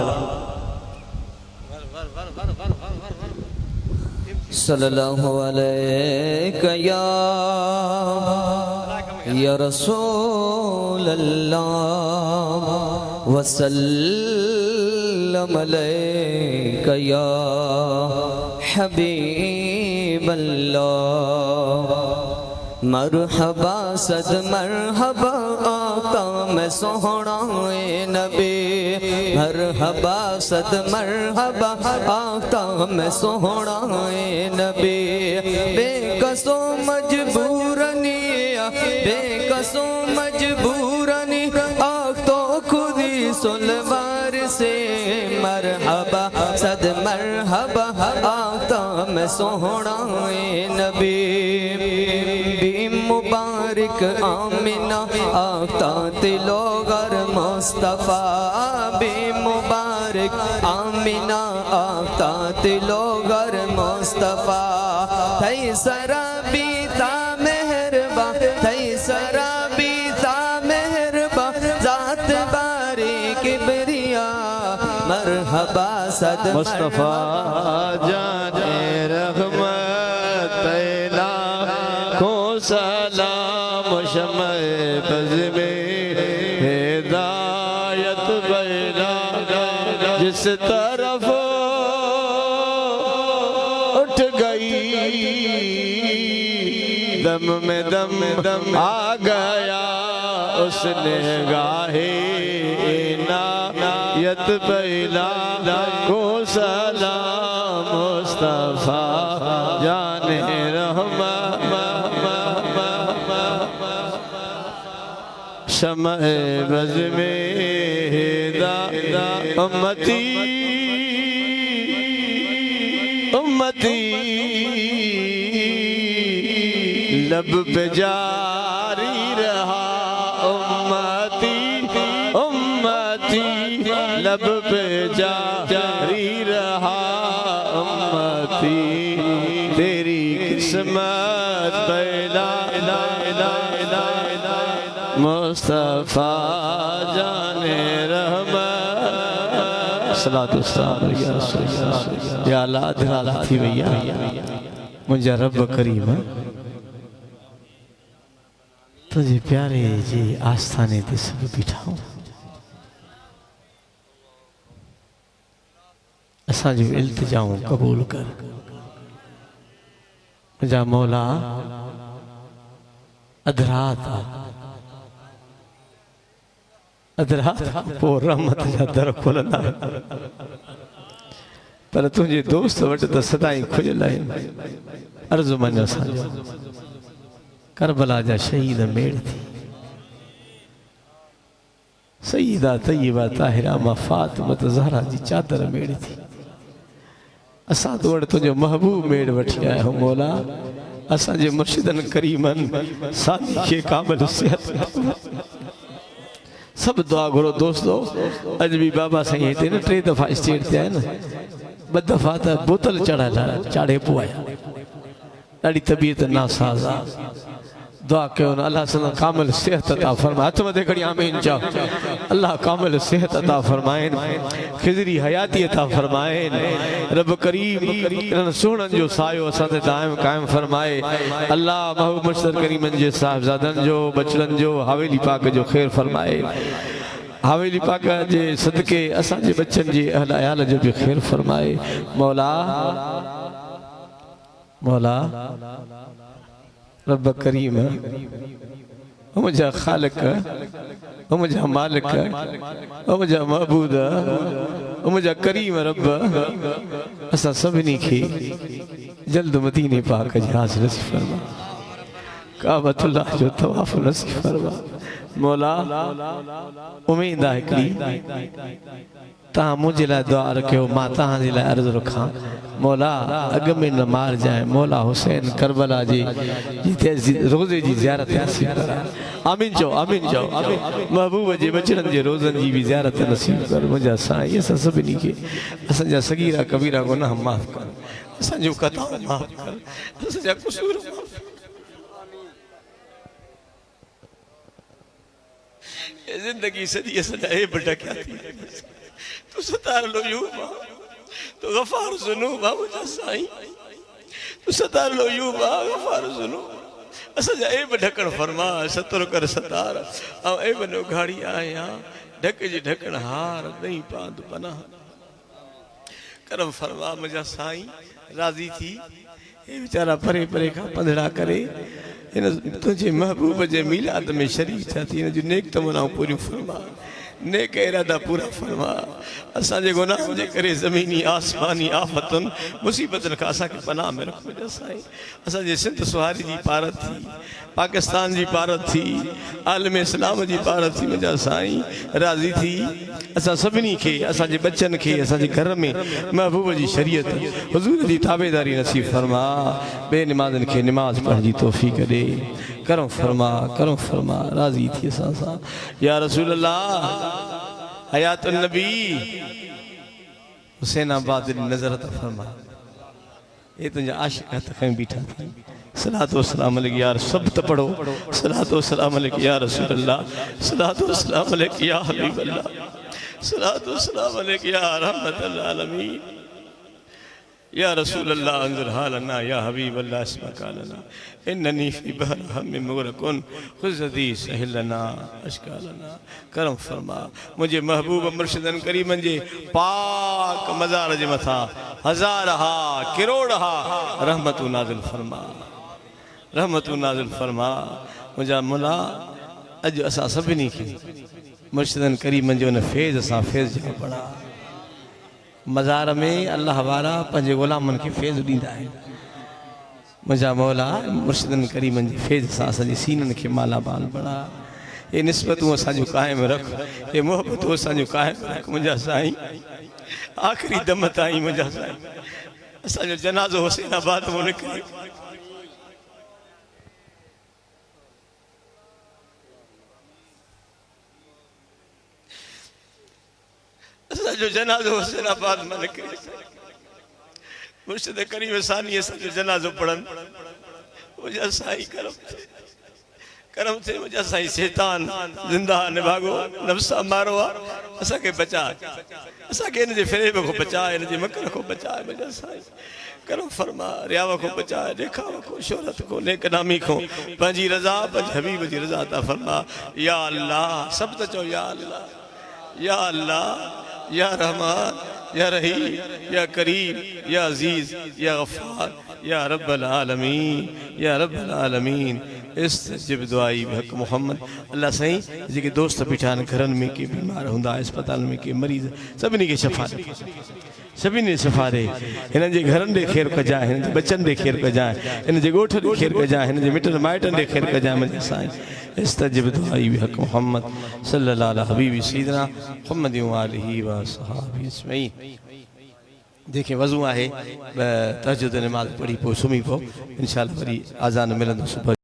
सल्लल्लाहु अलैहि या रसूल अल्लाह वसल्लम अलैका या हबीब अल्लाह मरहबा सद मरहबा आका में सोहना नबी मरहबा सद मरहबा आका में सोहना नबी बेकसो मजबूरनी बेकसो मजबूरनी आख तो खुदी सुलवार से मरहबा सद मरहबा आका में सोहना नबी मुबारक आमिना आका तिलोगर मुस्तफ़ा बे मुबारक आमिना आका तिलोगर मुस्तफ़ा थई सराबी ता मेहरबा थई सराबी ता मेहरबा जात बारे किबरिया मरहबा सद मुस्तफ़ा जाने रहमत को सलाम शम्अ बज़ में हिदायत बैला जिस तरफ उठ गई दम में दम आ गया उसने गाहे इनायत बैला को सलाम मुस्तफ़ा जाने रहमा शम्अ बज़ में हिदायत उम्मती उम्मती लब पे जारी रहा उम्मती उम्मती लब पे जारी रहा उम्मती तेरी किस्मत बैला मुस्तफ़ा जाने रहमत सलातो सलाम या रसूल या अल्लाह अधरा थी भैया मुझे रब करीम तुझे प्यारे जी आस्थाने ते सब बिठाऊं असा जो इल्तिजाऊं कबूल कर मुझा मौला अधरात अधरात पो रहमत जा दर खोलंदा पर तुझे दोस्त वट त सदाई खुजल आहिनि अर्ज़ मन असांजो करबला जा शहीद मेड़ थी सईदा तय्यबा ताहिरा मां फातिमा ज़हरा जी चादर मेड़ थी असां तो वट तुझो महबूब मेड़ वठी आया हो मौला असांजे मुर्शिदन करीमन सादी के कामिल सेहत सब दुआ घुरो दोस्तों अज भी बाबा साईं हिते न 3 दफ़ा स्टेज ते आया न 2 दफ़ा त बोतल चढ़ाया चाड़े पो आया ॾाढी तबीयत नासाज़ आ दुआ कयो न अल्लाह सन कामिल सेहत अता फरमाए हथ मथे खड़ी आमीन चओ अल्लाह कामिल सेहत अता फरमाए खिजरी हयाती अता फरमाए रब करीम इन्हनि सुहिणनि जो सायो असां ते दाइम क़ाइम फरमाए अल्लाह महबूब मुर्शिद करीमन जे साहिबज़ादनि जो बचड़नि जो हवेली पाक जो ख़ैर फरमाए हवेली पाक जे सदके असांजे बच्चनि जे अहल अयाल जो भी ख़ैर फरमाए मौला मौला रब करीम मुझा खालिक मुझा मालिक मुझा महबूद मुझा करीम रब असां सभिनी खे जल्द मदीने पाक जी हाज़िर नसीब फरमा काबतुल्लाह जो तवाफ़ नसीब फरमा मौला उम्मीद आहे हिकिड़ी तहां मुझे लाइ दुआ रखियो मां तहां जे लाइ अर्ज़ रखां मौला अग में न मार जाए मौला हुसैन करबला जी जिते रोज़े जी ज़ियारत नसीब कर आमीन चओ महबूब जे बचड़नि जे रोज़नि जी भी ज़ियारत नसीब कर मुंहिंजा साईं असां सभिनी खे असांजा सगीरा कबीरा गुनाह माफ़ कर असांजो ख़ताऊं माफ़ कर असांजा क़सूर माफ़ कर जिंदगी सॼी असांजा हे ढकिया थी तूं सतार लो यूबा तूं गफ़ार ज़ुनूबा मुंहिंजा साईं तूं सतार लो यूबा गफ़ार ज़ुनूब असांजा एब ढकण फरमा सतर कर सतार ऐं एब नो घाड़ी आहियां ढक जी ढकण हार नहीं पांद पनाह करम फरमा मुंहिंजा साईं राज़ी थी हे वीचारा परे परे खां पंधड़ा करे इन तुझे महबूब जे मीलाद में शरीक थिया थी इन जूं नेक तमन्नाऊं पूरियूं फरमा नेक इरादा पूरा फरमा असांजे गुनाह जे करे ज़मीनी आसमानी आफ़तुनि मुसीबतनि खां असांखे पनाह में रख मुंहिंजा साईं असांजे सिंध सुहारी जी पारत थी पाकिस्तान जी पारत थी आलम इस्लाम जी पारत थी मुंहिंजा साईं राज़ी थी असां सभिनी खे असांजे बच्चनि खे असांजे घर में महबूब जी शरीयत हुज़ूर जी ताबेदारी नसीब फरमा बे निमाज़नि खे निमाज़ पढ़ण जी तौफ़ीक़ ॾे करम फरमा राज़ी थी असां सां या रसूल अल्लाह हयातुन नबी हुसैनाबाद नज़र त फरमा ये तुझा आशिक हथ खईं बीठा थी सलातो सलाम अलैक यार सब त पढ़ो सलातो सलाम अलैक या रसूल अल्लाह सलातो सलाम अलैक या हबीब अल्लाह सलातो सलाम अलैक या रहमतुल आलमीन या रसूल अल्लाह अंजुर हालना या हबीब अल्लाह अस्मकालना इन्ननी फी बहर हम मुगरकुन खुज़दी सहलना अशकालना करम फरमा मुझे महबूब मुर्शिदन करीमन जे पाक मज़ार जे मथा हज़ार हा करोड़ हा रहमतु नाज़िल फरमा मुझा मुला अज असां सभिनी खे मुर्शिदन करीमन जो न फैज़ असां फैज़ जा पढ़ा मज़ार में अल्लाह वारा पंहिंजे ग़ुलामनि खे फैज़ ॾींदा आहिनि मुंहिंजा मौला मुर्शिदन करीमन जी फैज़ सां असांजे सीननि खे मालामाल बणा ये निस्बतूं असांजो क़ाइमु रख ये मोहबतूं असांजो क़ाइमु रख मुंहिंजा साईं आख़िरी दम ताईं मुंहिंजा साईं असांजो जनाज़ो हुसैनाबाद मां निकिरे असांजो जनाज़ो हुसैनाबाद मां निकिरे मुर्शिद करीम सानी असांजो जनाज़ो पढ़नि मुंहिंजा साईं करम थे मुंहिंजा साईं शैतान ज़िंदा निभागो नफ़्सा मारो आहे असांखे बचा असांखे हिन जे फ़रेब खां बचा हिन जे मकर खां बचा मुंहिंजा साईं करम फरमा रियाव खां बचा ॾेखाव खां शोहरत खां नेक नामी खां पंहिंजी रज़ा पंहिंजे हबीब जी रज़ा अता फरमा या अल्लाह सभु त चओ या अल्लाह या रहमान या रहीम या करीम या अजीज या गफ़ार या रब्बल आलमीन इस्तजिब दुआई हक़ मोहम्मद अल्लाह साईं जेके दोस्त बीठा आहिनि घरनि में के बीमार हूंदा अस्पताल में के मरीज़ सभिनी खे शफ़ा ॾे सभिनी शफ़ा ॾे हिननि जे घरनि ॾे ख़ैरु कजांइ हिननि जे बचनि ॾे ख़ैरु कजांइ हिन जे ॻोठ ॾे ख़ैरु कजांइ हिन जे मिटनि माइटनि ॾे ख़ैरु कजांइ मुंहिंजे साईं इस्तजिब दुआई हक़ मोहम्मद सल्लल्लाहु अलैहि हबीबी सैयदना मुहम्मद व आलिहि व सहाबी अजमईन देखे वज़ू आहे तहज्जुद नमाज़ पढ़ी पोइ सुम्ही पओ इंशाअल्लाह वरी आज़ान मिलंदो सुबुह